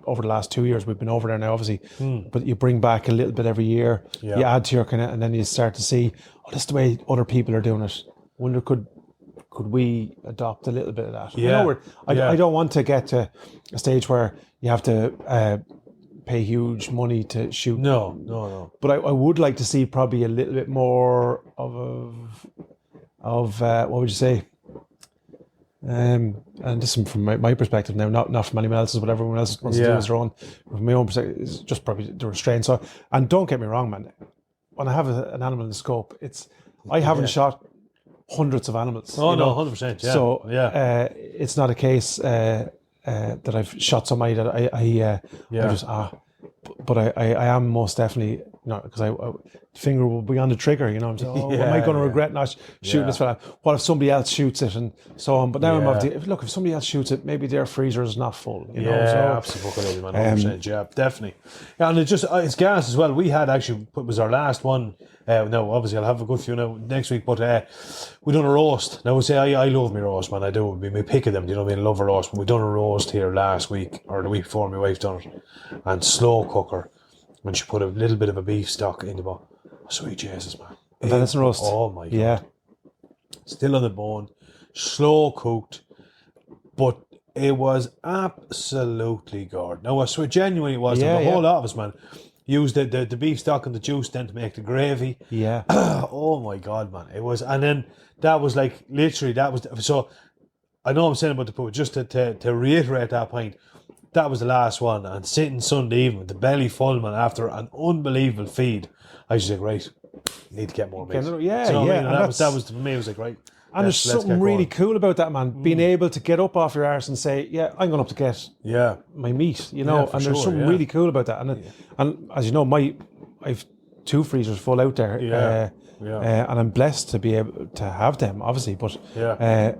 S4: over the last 2 years we've been over there now, obviously, but you bring back a little bit every year.
S3: Yeah.
S4: You add to your kind of, and then you start to see, oh, that's the way other people are doing it. Wonder could we adopt a little bit of that?
S3: Yeah.
S4: I don't want to get to a stage where you have to pay huge money to shoot.
S3: No.
S4: But I would like to see probably a little bit more of what would you say? And this is from my perspective now, not from anyone else's, but everyone else wants to do is their own. From my own perspective, it's just probably the restraint. So, and don't get me wrong, man. When I have an animal in the scope, I haven't shot hundreds of animals.
S3: Oh
S4: you
S3: no,
S4: know?
S3: 100%. Yeah.
S4: So
S3: yeah.
S4: it's not a case that I've shot somebody that I just but I am most definitely, you know, because the finger will be on the trigger, you know. I'm saying, am I going to regret not shooting this fella? What if somebody else shoots it and so on? But now I'm of the look. If somebody else shoots it, maybe their freezer is not full. You know, so,
S3: absolutely, man. 100%. Yeah, definitely. Yeah, and it's gas as well. We had actually, it was our last one. No, obviously I'll have a good few now next week, but we done a roast. Now, I love my roast, man. I do. It'd be my pick of them. You know what I mean? I love a roast. But we done a roast here last week or the week before. My wife done it, and slow cooker. When she put a little bit of a beef stock in the bone. Sweet Jesus, man.
S4: and then it's a roast.
S3: Oh my God.
S4: Yeah,
S3: Still on the bone, slow cooked, but it was absolutely good. Now, I swear, genuinely it was.
S4: Yeah,
S3: The
S4: yeah.
S3: whole lot of us, man, used the beef stock and the juice then to make the gravy.
S4: yeah.
S3: Oh my God, man. It was, and then that was like, literally, that was, so I know I'm saying about the food, just to reiterate that point, that was the last one, and sitting Sunday evening with the belly full, man, after an unbelievable feed, I was like, right, need to get more meat.
S4: Yeah,
S3: Do you know what I mean?
S4: yeah,
S3: And
S4: and
S3: that
S4: that's-
S3: was for me, it was like, right.
S4: And there's
S3: let's
S4: something
S3: get
S4: really
S3: going.
S4: cool about that, man. Being able to get up off your arse and say, yeah, I'm going up to get
S3: Yeah.
S4: my meat, you know.
S3: Yeah, for
S4: and there's
S3: sure,
S4: something
S3: yeah.
S4: really cool about that. And as you know, I've 2 freezers full out there.
S3: Yeah.
S4: and I'm blessed to be able to have them, obviously. But
S3: Yeah.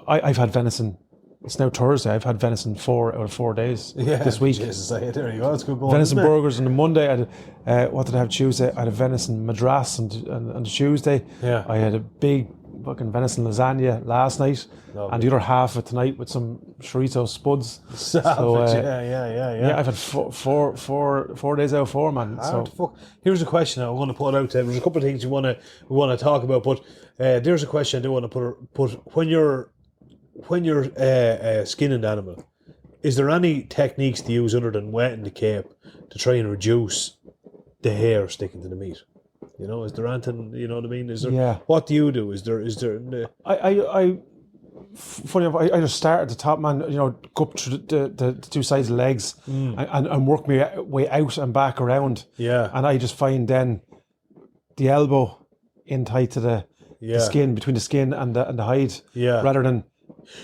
S4: I've had venison. It's now Thursday. I've had venison 4 out of 4 days this week.
S3: Jesus, there you go. That's good going.
S4: Venison
S3: isn't it?
S4: burgers on the Monday. I had, what did I have Tuesday? I had a venison madras on Tuesday.
S3: Yeah.
S4: I had a big fucking venison lasagna last night, and the other half of it tonight with some chorizo spuds.
S3: Savage. Yeah.
S4: I've had four days out of 4, man.
S3: Here's a question I want to put out there. There's a couple of things we want to talk about, but there's a question I do want to put when you're skinning the animal. Is there any techniques to use other than wetting the cape to try and reduce the hair sticking to the meat? You know, is there anything? You know what I mean? Is there?
S4: Yeah.
S3: What do you do? Is there?
S4: Funny enough, I just start at the top, man. You know, go up through the 2 sides of the legs and work my way out and back around.
S3: Yeah.
S4: And I just find then the elbow in tight to the skin, between the skin and the hide.
S3: Yeah.
S4: Rather than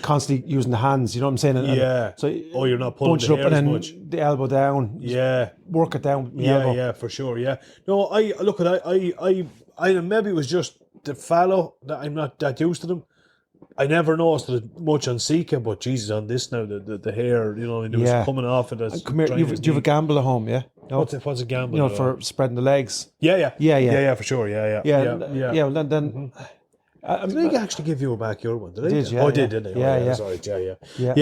S4: constantly using the hands, you know what I'm saying? And
S3: So you're not pulling
S4: bunch
S3: the
S4: it up
S3: hair
S4: and
S3: as
S4: then
S3: much.
S4: the elbow down.
S3: Yeah.
S4: Work it down with the elbow.
S3: Yeah, for sure. Yeah. No, I look at I maybe it was just the fallow that I'm not that used to them. I never noticed it much on Sika, but Jesus, on this now, the hair, you know, it was coming off it. As
S4: Come here, do you have a gamble at home, yeah? No?
S3: What's a gamble?
S4: You know, for spreading the legs.
S3: Yeah, for sure.
S4: Yeah. Well, then
S3: Did I actually give you back your one? Did I?
S4: Did, yeah,
S3: I
S4: yeah.
S3: did, didn't I?
S4: Yeah,
S3: Oh,
S4: yeah.
S3: that's all right,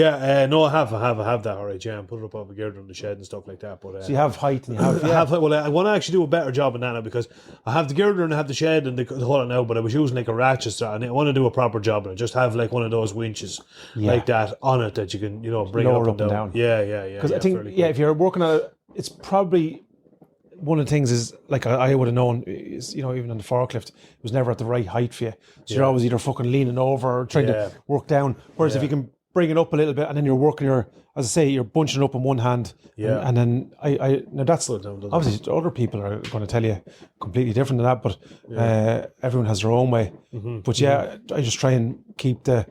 S3: yeah. No, I have that, all right, yeah, and put it up over girder in the shed and stuff like that. But
S4: so you have height and you have...
S3: I want to actually do a better job on that now because I have the girder and I have the shed and the whole now, but I was using like a ratchet and I want to do a proper job and I just have like one of those winches like that on it that you can, you know, bring
S4: Lower
S3: it up and down. Yeah.
S4: Because I think, if you're working on it, it's probably... One of the things is, like I would have known, is, you know, even on the forklift, it was never at the right height for you. So you're always either fucking leaning over or trying to work down. Whereas if you can bring it up a little bit and then you're working as I say, you're bunching it up in one hand.
S3: Yeah.
S4: And then now that's, obviously other people are going to tell you completely different than that, but everyone has their own way. But I just try and keep the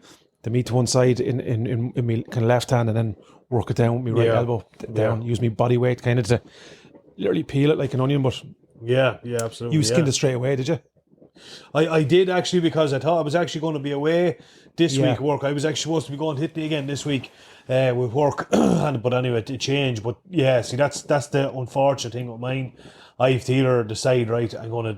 S4: meat to one side in my kind of left hand and then work it down with my right elbow down, use my body weight kind of to literally peel it like an onion. But
S3: yeah, absolutely.
S4: You skinned it straight away, did you?
S3: I did actually, because I thought I was actually going to be away this week work. I was actually supposed to be going to Italy again this week with work, but anyway, it changed. But yeah, see, that's the unfortunate thing with mine. I have to either decide, right, I'm going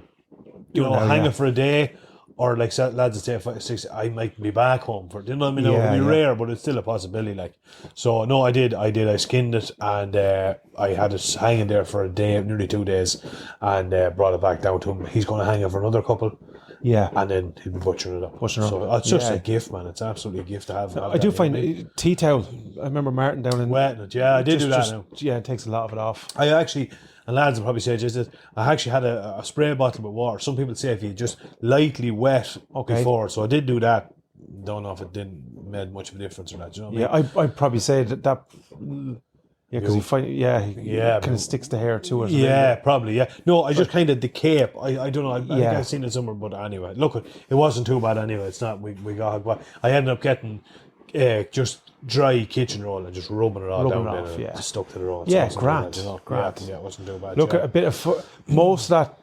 S3: to hang it for a day, or like lads that say 6, I might be back home for it. You know what I mean? It would be rare, but it's still a possibility. Like, so no, I did. I skinned it and I had it hanging there for a day, nearly 2 days, and brought it back down to him. He's going to hang it for another couple. Yeah, and then he'll be butchering it up. So it's just a gift, man. It's absolutely a gift to have.
S4: I do find tea towel. I remember Martin down in
S3: wetting it. Yeah, I did do that now.
S4: Yeah, it takes a lot of it off.
S3: I actually, and lads will probably say just that, I actually had a spray bottle with water. Some people say if you just lightly wet before, so I did do that. Don't know if it didn't made much of a difference or not. You know what I mean?
S4: I'd probably say that. Yeah, because you find, kind of sticks the hair to it.
S3: Yeah, probably, yeah. No, I just kind of, the cape, I don't know, I think I've seen it somewhere, but anyway, look, it wasn't too bad anyway. It's not, we got, but I ended up getting just dry kitchen roll and just rubbing it all down off, and it stuck to the roll.
S4: Yeah, grand.
S3: Yeah, it wasn't too bad.
S4: Look, a bit of, most of that,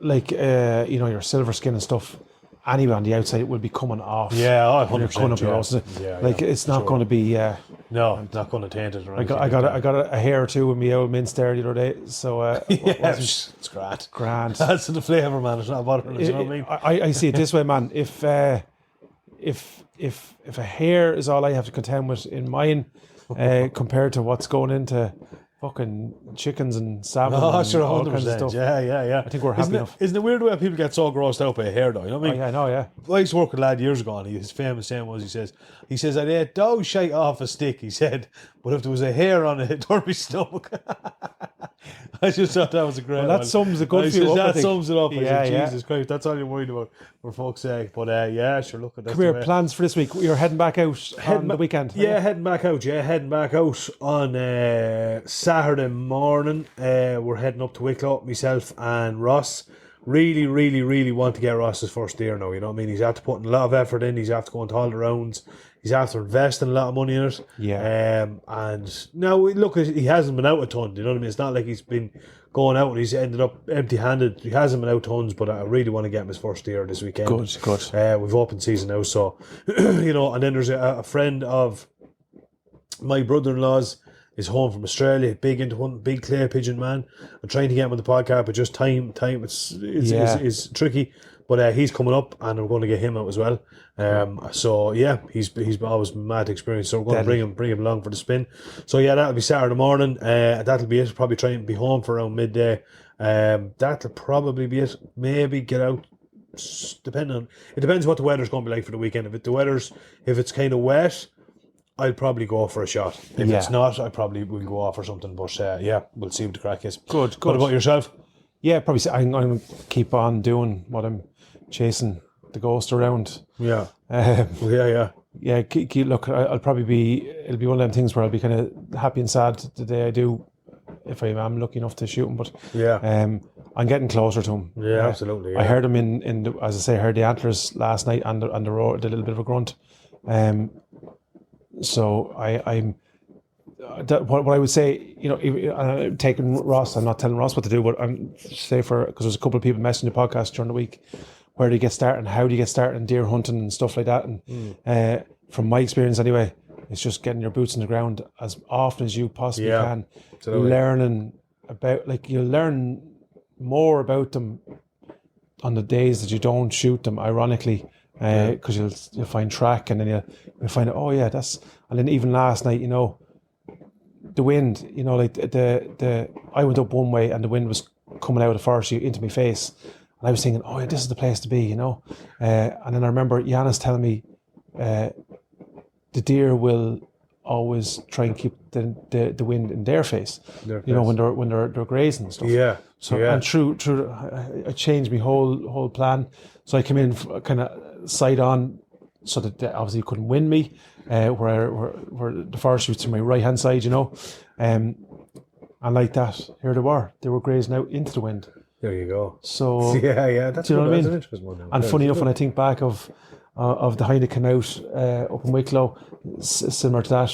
S4: like, your silver skin and stuff, anyway on the outside, it will be coming off.
S3: Yeah,
S4: 100%. Like, it's not going to be...
S3: no, it's not going to taint it. Or
S4: I got a hair or two with me old mince there the other day, so
S3: it's grand. That's the flavour, man. It's not bothering us. You know what I mean?
S4: I see it this way, man. If a hair is all I have to contend with in mine, compared to what's going into fucking chickens and salmon and
S3: sure,
S4: all kinds of stuff.
S3: Yeah.
S4: I think we're happy enough.
S3: Isn't it weird the way people get so grossed out by a hair, though? You know what I mean?
S4: I know, yeah.
S3: I used to work with a lad years ago, and his famous saying was, he says, I'd ate dog shite off a stick, he said, but if there was a hair on it, it'd turn my stomach. I just thought that was a great one.
S4: That sums it good for you up,
S3: That sums it up. Jesus
S4: yeah.
S3: Christ, that's all you're worried about, for fuck's sake. But yeah, sure, look at that.
S4: Come here, plans for this week. You're heading back out on the weekend.
S3: Yeah, heading back out on Saturday morning. We're heading up to Wicklow, myself and Ross. really, really, really want to get Ross's first deer now. You know what I mean? He's after putting a lot of effort in. He's after going to all the rounds. He's after investing a lot of money in it.
S4: Yeah.
S3: And now look, he hasn't been out a ton. You know what I mean? It's not like he's been going out and he's ended up empty-handed. He hasn't been out tons, but I really want to get him his first deer this weekend.
S4: Good.
S3: We've open season now, so you know. And then there's a friend of my brother-in-law's is home from Australia, big into hunting, big clay pigeon man. I'm trying to get him on the podcast, but just time it's tricky. But he's coming up, and I'm going to get him out as well. So yeah, he's always mad experience. So we're going to bring him along for the spin. So yeah, that'll be Saturday morning. That'll be it. Probably try and be home for around midday. That'll probably be it. Maybe get out. It depends what the weather's going to be like for the weekend. If it's kind of wet, I'll probably go for a shot. If it's not, I probably will go off or something. But yeah, we'll see what the crack is.
S4: Good.
S3: What about yourself?
S4: Yeah, probably. I'm going to keep on doing what I'm chasing the ghost around.
S3: Yeah.
S4: Yeah. Look, I'll probably be. It'll be one of them things where I'll be kind of happy and sad the day I do, if I am lucky enough to shoot him. But I'm getting closer to him.
S3: Yeah, absolutely. Yeah.
S4: I heard him in the, as I say, I heard the antlers last night and the roar, the little bit of a grunt. So I'm. What I would say, you know, taking Ross, I'm not telling Ross what to do, but I'm say because there's a couple of people messaging the podcast during the week, where do you get started and how do you get started in deer hunting and stuff like that. And from my experience anyway, it's just getting your boots in the ground as often as you possibly can, absolutely. Learning about, like, you'll learn more about them on the days that you don't shoot them, ironically, because you'll find track, and then you'll find out, oh yeah, and then even last night, you know, the wind, you know, like I went up one way and the wind was coming out of the forest into my face, and I was thinking, oh yeah, this is the place to be, you know. And then I remember Yanis telling me the deer will always try and keep the wind in their face, you know, when they're grazing and stuff. Yeah. So and true, I changed my whole plan. So I came in kind of side on, so that they obviously couldn't win me. Where the forest shoots to my right hand side, you know, and like that, here they were grazing out into the wind.
S3: There you go.
S4: So
S3: that's,
S4: you know what I mean?
S3: An interesting one.
S4: And funny enough, when I think back of the hind that came out up in Wicklow, similar to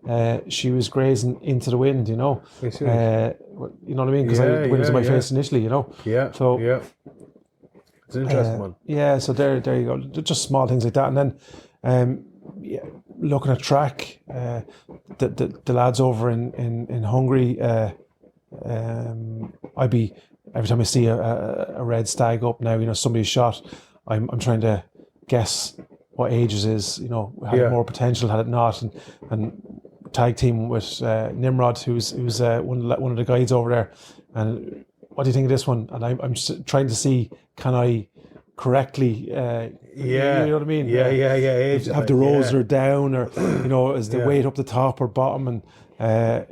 S4: that, she was grazing into the wind, you know. You know what I mean? Because the wind was in my face initially, you know. Yeah. So
S3: it's an interesting one.
S4: Yeah. So there you go. Just small things like that, and then looking at track, the lads over in Hungary, I'd be, every time I see a red stag up now, you know, somebody's shot, I'm trying to guess what age it is, you know, had it more potential, had it not, and tag team with Nimrod, who's one of the guides over there, and what do you think of this one? And I'm trying to see, can I correctly, you know what I mean? Have the rows are down, or you know, is the weight up the top or bottom, and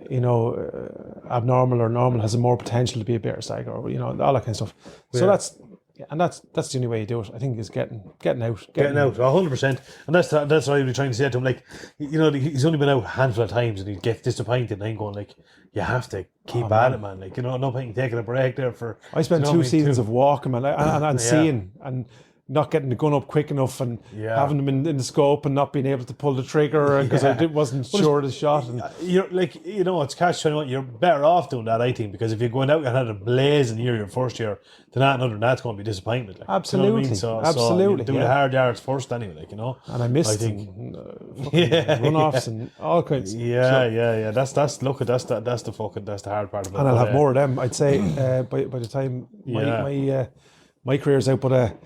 S4: you know, abnormal or normal has a more potential to be a better stag, or you know, all that kind of stuff. So that's the only way you do it, I think, is getting out
S3: 100%. And that's what I was trying to say to him. Like, you know, he's only been out a handful of times, and he gets disappointed, and I'm going like, you have to keep at it, man. Like, you know, no point in taking a break there for.
S4: I spent 2 seasons of walking, man, and seeing and not getting the gun up quick enough, and having them in the scope and not being able to pull the trigger because I wasn't sure of the shot. And
S3: you're like, you know, it's catch-21. You're better off doing that, I think, because if you're going out and had a blazing year your first year, then that's going to be disappointment. Like,
S4: absolutely,
S3: you know what I mean?
S4: absolutely.
S3: So do the hard yards first anyway, like, you know.
S4: And I missed runoffs and all kinds.
S3: Yeah. That's the hard part of it.
S4: And I'll have more of them, I'd say, by the time my career's out, but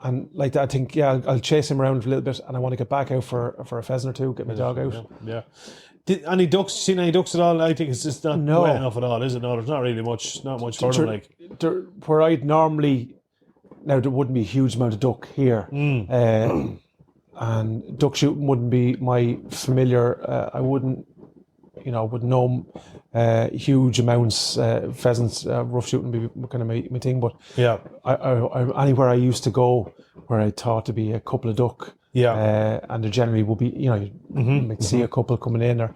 S4: and like that, I think I'll chase him around a little bit, and I want to get back out for a pheasant or two, get my dog out.
S3: Yeah. Seen any ducks at all? I think it's just not wet enough at all, is it? No, there's not really much further, like
S4: where I'd normally, now there wouldn't be a huge amount of duck here, and duck shooting wouldn't be my familiar. I wouldn't know huge amounts. Pheasants, rough shooting would be kind of my thing. But I anywhere I used to go where I thought to be a couple of duck. And there generally will be, you know, you might see a couple coming in, or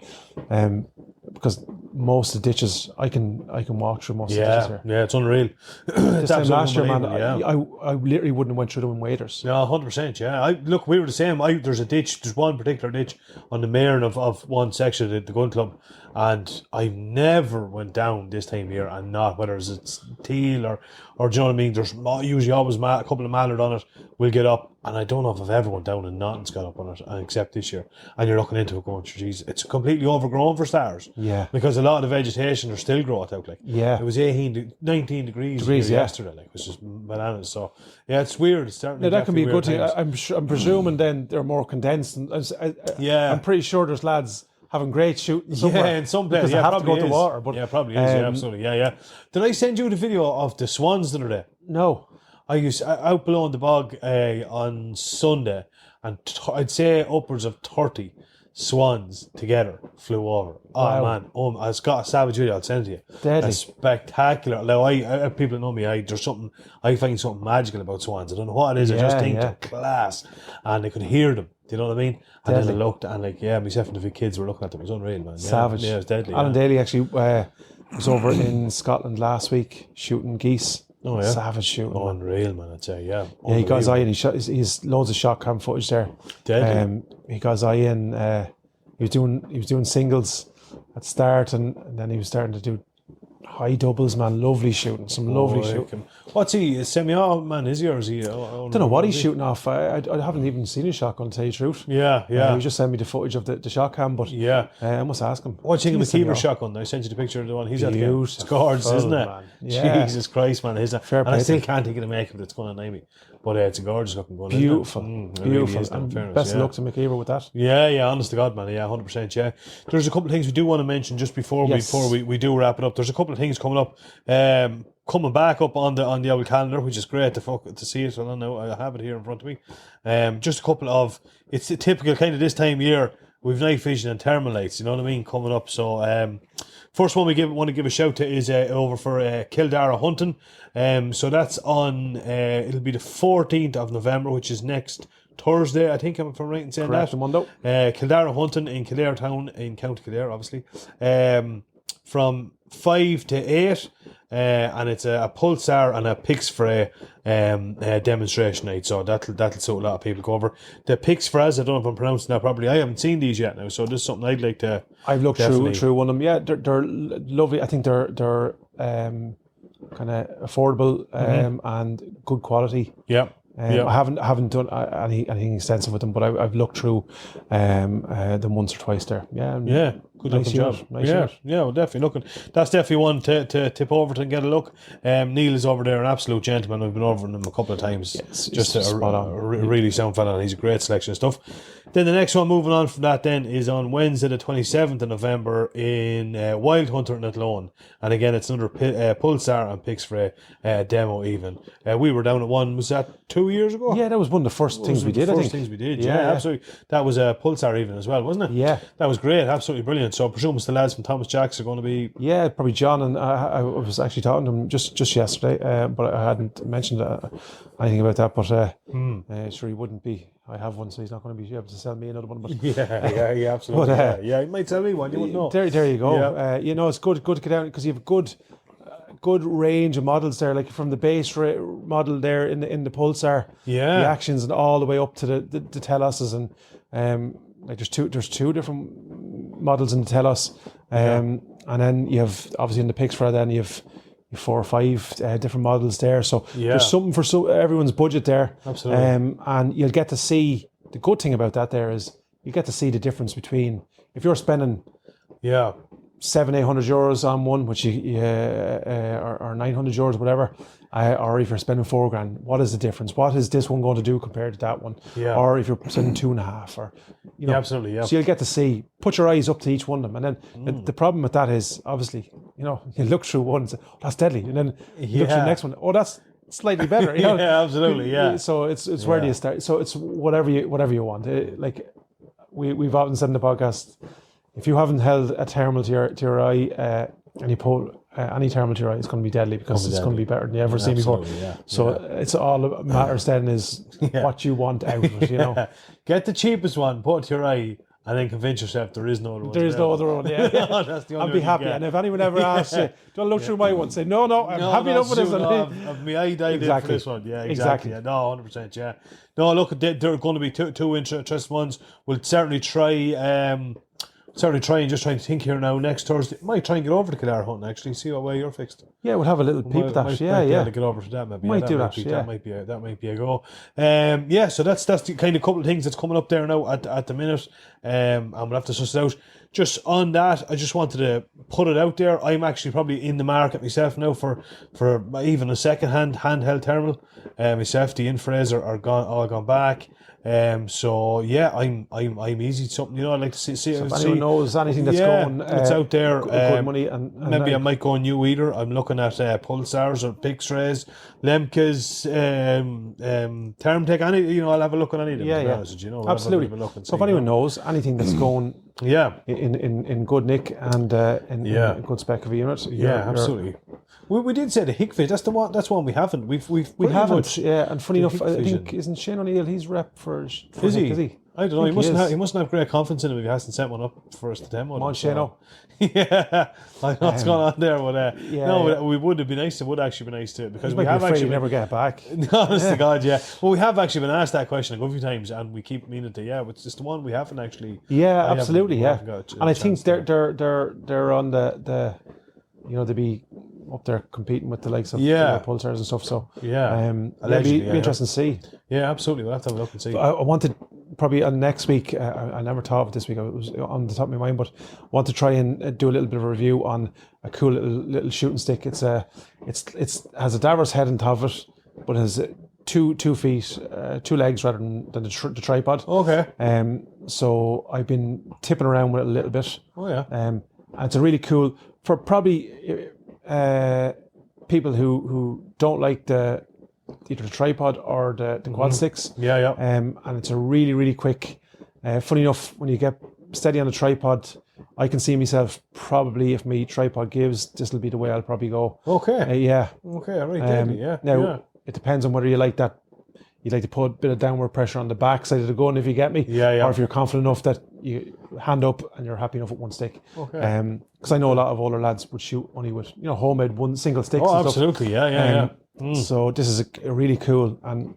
S4: because most of the ditches I can walk through most of the ditches here.
S3: Yeah, it's unreal.
S4: This time last year, man,
S3: unbelievable,
S4: I literally wouldn't have went through them in waders.
S3: Yeah, 100%. Yeah, look, we were the same. There's one particular ditch on the Marin of one section of the gun club, and I never went down this time of year and not, whether it's teal or do you know what I mean? There's usually always a couple of mallard on it. We'll get up, and I don't know if I've ever went down and nothing's got up on it, except this year. And you're looking into it going, geez, it's completely overgrown for stars.
S4: Yeah.
S3: Because a lot of the vegetation are still growth out. Like,
S4: Yeah.
S3: it was 19 degrees yesterday, like, which is bananas. So yeah, it's weird. It's starting.
S4: Now, that can be a good thing.
S3: things.
S4: I'm presuming then they're more condensed. And I'm pretty sure there's lads having great shooting somewhere.
S3: Yeah, in some places.
S4: Because they have to go to the water. But,
S3: probably is. Yeah, absolutely. Yeah. Did I send you the video of the swans the other day?
S4: No.
S3: I used out below in the bog on Sunday, and I'd say upwards of 30 swans together flew over. Oh man, I've got a savage video. I'll send it to you.
S4: Deadly.
S3: It's spectacular. Now, I people that know me, I find something magical about swans. I don't know what it is. I just think they're class, and I could hear them. Do you know what I mean? And then I looked, and myself and the big kids were looking at them. It was unreal, man.
S4: Savage.
S3: Yeah, it was deadly.
S4: Alan Daly actually was over in Scotland last week shooting geese.
S3: Oh yeah,
S4: savage shooting.
S3: Unreal, man. I'd say, yeah.
S4: Yeah, he got his eye in. He's loads of shot cam footage there.
S3: Deadly.
S4: He got his eye in. He was doing singles at start, and then he was starting to do high doubles, man. Lovely shooting, some lovely shooting.
S3: What's he? A semi-auto man? Is he, or is he? I
S4: don't know what he's shooting off. I haven't even seen his shotgun, to tell you the truth.
S3: Yeah.
S4: He just sent me the footage of the shot cam, but I must ask him.
S3: What do you think of the Keeper shotgun? I sent you the picture of the one he's at. It's gorgeous, isn't it?
S4: Man. Yeah.
S3: Jesus Christ, man! And I still can't think of the makeup that's going on me. But it's a gorgeous looking gun.
S4: Beautiful.
S3: Really is,
S4: and best of luck to McKeever with that.
S3: Yeah, honest to God, man. Yeah, 100%. Yeah. There's a couple of things we do want to mention just before we do wrap it up. There's a couple of things coming up. Coming back up on the old calendar, which is great to see it. I know I have it here in front of me. Just a couple of, it's a typical kind of this time of year. We've night fishing and thermal lights, you know what I mean, coming up. So first one want to give a shout to is over for Kildare Hunting. So that's on, it'll be the 14th of November, which is next Thursday, I think, if I'm right in saying
S4: correct,
S3: that.
S4: Mundo.
S3: Kildare Hunting in Kildare Town, in County Kildare, obviously. From 5 to 8. And it's a pulsar and a pix fray demonstration night, so that'll suit a lot of people. Go over the pix frays. I don't know if I'm pronouncing that properly. I haven't seen these yet now, so this is something I'd like to.
S4: I've looked through one of them. Yeah, they're lovely. I think they're kind of affordable and good quality.
S3: Yeah.
S4: I haven't done anything extensive with them, but I've looked through them once or twice there. Yeah.
S3: Good
S4: nice
S3: job. Well, definitely looking. That's definitely one to tip over to and get a look. Neil is over there, an absolute gentleman. We've been over him a couple of times.
S4: Yes,
S3: just a really sound fella, and he's a great selection of stuff. Then the next one, moving on from that, then is on Wednesday, the 27th of November in Wild Hunter in Athlone, and again it's another Pulsar and Pix Fray demo. Even we were down at one. Was that 2 years ago?
S4: Yeah, that was one of the first things we did.
S3: Yeah, absolutely. That was a Pulsar even as well, wasn't it?
S4: Yeah, that
S3: was great. Absolutely brilliant. So I presume it's the lads from Thomas Jacks are going to be.
S4: Yeah, probably John, and I was actually talking to him just yesterday, but I hadn't mentioned anything about that. But sure, he wouldn't be. I have one, so he's not going to be able to sell me another one. But
S3: yeah, absolutely. But, he might sell me one. You wouldn't know.
S4: There you go. Yeah. It's good to get out because you have a good range of models there, like from the base model there in the Pulsar, the actions, and all the way up to the Telos's, and like there's two different models in the Telos, and then you have obviously in the Pixfra, then you have 4 or 5 different models there. So there's something for everyone's budget there.
S3: Absolutely.
S4: And you'll get to see, the good thing about that there is you get to see the difference between if you're spending 700-800 euros on one, which or 900 euros, whatever, or if you're spending $4,000, what is the difference? What is this one going to do compared to that one? Or if you're spending 2.5, or
S3: absolutely.
S4: So you'll get to see, put your eyes up to each one of them, and then the problem with that is obviously, you look through one and say, oh, that's deadly, and then you look through the next one, oh, that's slightly better.
S3: Yeah, absolutely. Yeah.
S4: So it's where do you start? So it's whatever you want. Like we've often said in the podcast, if you haven't held a thermal to your eye, and you pull any thermal to your eye, it's going to be deadly because it's going to be better than you ever seen before. So it's all that matters then is what you want out of it.
S3: Get the cheapest one, put it to your eye, and then convince yourself there is no other one.
S4: There is no other one, yeah.
S3: That's the only
S4: I'll
S3: one
S4: be
S3: you
S4: happy.
S3: get.
S4: And if anyone ever asks you, do you want to look through my one? Say, no, I'm happy enough with this one.
S3: Of me, I died in for this one. Yeah, exactly. Yeah, no, 100%. Yeah. No, look, there are going to be two interesting ones. We'll certainly try. And just trying to think here now. Next Thursday, might try and get over to Kildare hunting. Actually, see what way you're fixed.
S4: Yeah, we'll have a little peep at that.
S3: Might be
S4: Yeah.
S3: able to get over to that. Maybe
S4: Might do that.
S3: That might be a go. Yeah. So that's the kind of couple of things that's coming up there now at the minute. And we'll have to suss it out. Just on that, I just wanted to put it out there. I'm actually probably in the market myself now for even a second-hand handheld thermal. Myself, the infrares are all gone back. So yeah, I'm easy. Something I'd like to see.
S4: So if anyone knows anything that's going,
S3: it's out there.
S4: Good money, and
S3: maybe I might go new either. I'm looking at Pulsars or Pixrays, Lemke's, Thermtech. I'll have a look at any of them.
S4: Yeah. Absolutely. So if anyone knows anything that's going, in good nick and in a good spec of a unit,
S3: absolutely. We did say the Hickfish. That's one we haven't. We
S4: haven't.
S3: Much,
S4: and funny enough, I think isn't Shane O'Neill? He's rep for
S3: is he? I don't know. He mustn't have great confidence in him if he hasn't sent one up for us to demo.
S4: Come on, Shane.
S3: Yeah, I know what's going on there, but we would have been nice. It would actually be nice to because we have actually
S4: never get back.
S3: Honest to God, yeah. Well, we have actually been asked that question a good few times, and we keep meaning to. Yeah, it's just the one we haven't actually.
S4: Yeah, absolutely, yeah. And I think they're on the they'd be up there competing with the likes of Pulsars and stuff. So it'd be interesting to see.
S3: Yeah, absolutely. We'll have to have a look and see.
S4: I wanted probably next week. I never thought of it this week. It was on the top of my mind, but I want to try and do a little bit of a review on a cool little shooting stick. It's has a Davros head on top of it, but has 2 feet, 2 legs rather than the tripod.
S3: Okay.
S4: So I've been tipping around with it a little bit.
S3: Oh yeah.
S4: And it's a really cool for probably people who don't like either the tripod or the quad sticks.
S3: Yeah.
S4: And it's a really, really quick. Funny enough, when you get steady on the tripod, I can see myself probably if my tripod gives, this will be the way I'll probably go.
S3: Okay.
S4: Yeah.
S3: Okay. Right. Deadly. Yeah.
S4: Now it depends on whether you like that. You like to put a bit of downward pressure on the back side of the gun if you get me.
S3: Yeah.
S4: Or if you're confident enough that you hand up and you're happy enough with one stick.
S3: Okay.
S4: Because I know a lot of older lads would shoot only with homemade one single sticks.
S3: Oh,
S4: and
S3: absolutely.
S4: Stuff.
S3: Yeah.
S4: So this is a really cool and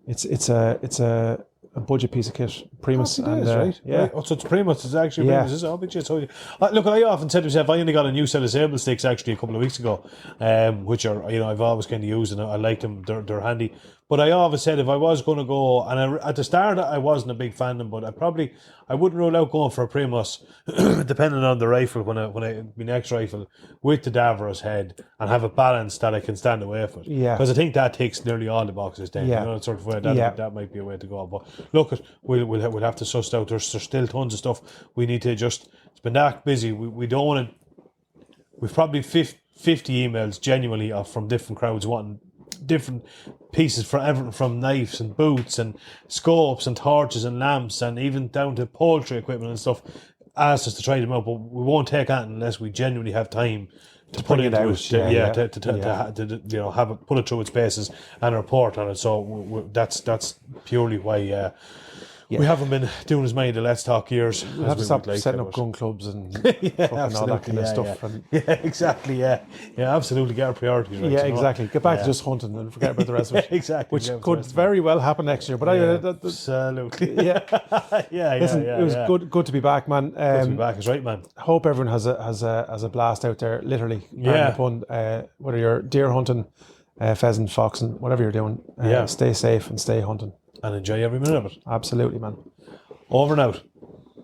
S4: it's a budget piece of kit, Primus.
S3: It is, right?
S4: Yeah.
S3: Right. Oh, so it's Primus. It's actually Primus. Is it? Oh, but just look, I often said to myself, I only got a new set of sable sticks actually a couple of weeks ago, which are I've always kind of used and I like them. They're handy. But I always said if I was going to go, and at the start I wasn't a big fan of them, but I wouldn't rule out going for a Primus, depending on the rifle when my next rifle with the Davros head and have a balance that I can stand away from.
S4: Yeah.
S3: Because I think that ticks nearly all the boxes then.
S4: Yeah.
S3: Sort of way that might be a way to go. But look, we'll have to suss out. There's still tons of stuff we need to just. It's been that busy. We don't want to. We've probably 50 emails genuinely from different crowds wanting different pieces for everything from knives and boots and scopes and torches and lamps and even down to poultry equipment and stuff. Asked us to try them out, but we won't take that unless we genuinely have time to put it out. To have it, put it through its paces and report on it. So that's purely why. We haven't been doing as many of the Let's Talk years.
S4: We'll have to stop setting up gun clubs and all that kind of stuff.
S3: Yeah, exactly. Yeah, absolutely. Get our priorities right.
S4: Yeah, exactly. Get back to just hunting and forget about the rest of it.
S3: Exactly.
S4: Which could very well happen next year. But
S3: absolutely.
S4: Yeah.
S3: Listen,
S4: it was good to be back, man.
S3: Good to be back is right, man.
S4: Hope everyone has a blast out there. Literally, fun. Whether you're deer hunting, pheasant, foxing, whatever you're doing. Stay safe and stay hunting.
S3: And enjoy every minute of it.
S4: Absolutely, man.
S3: Over and out.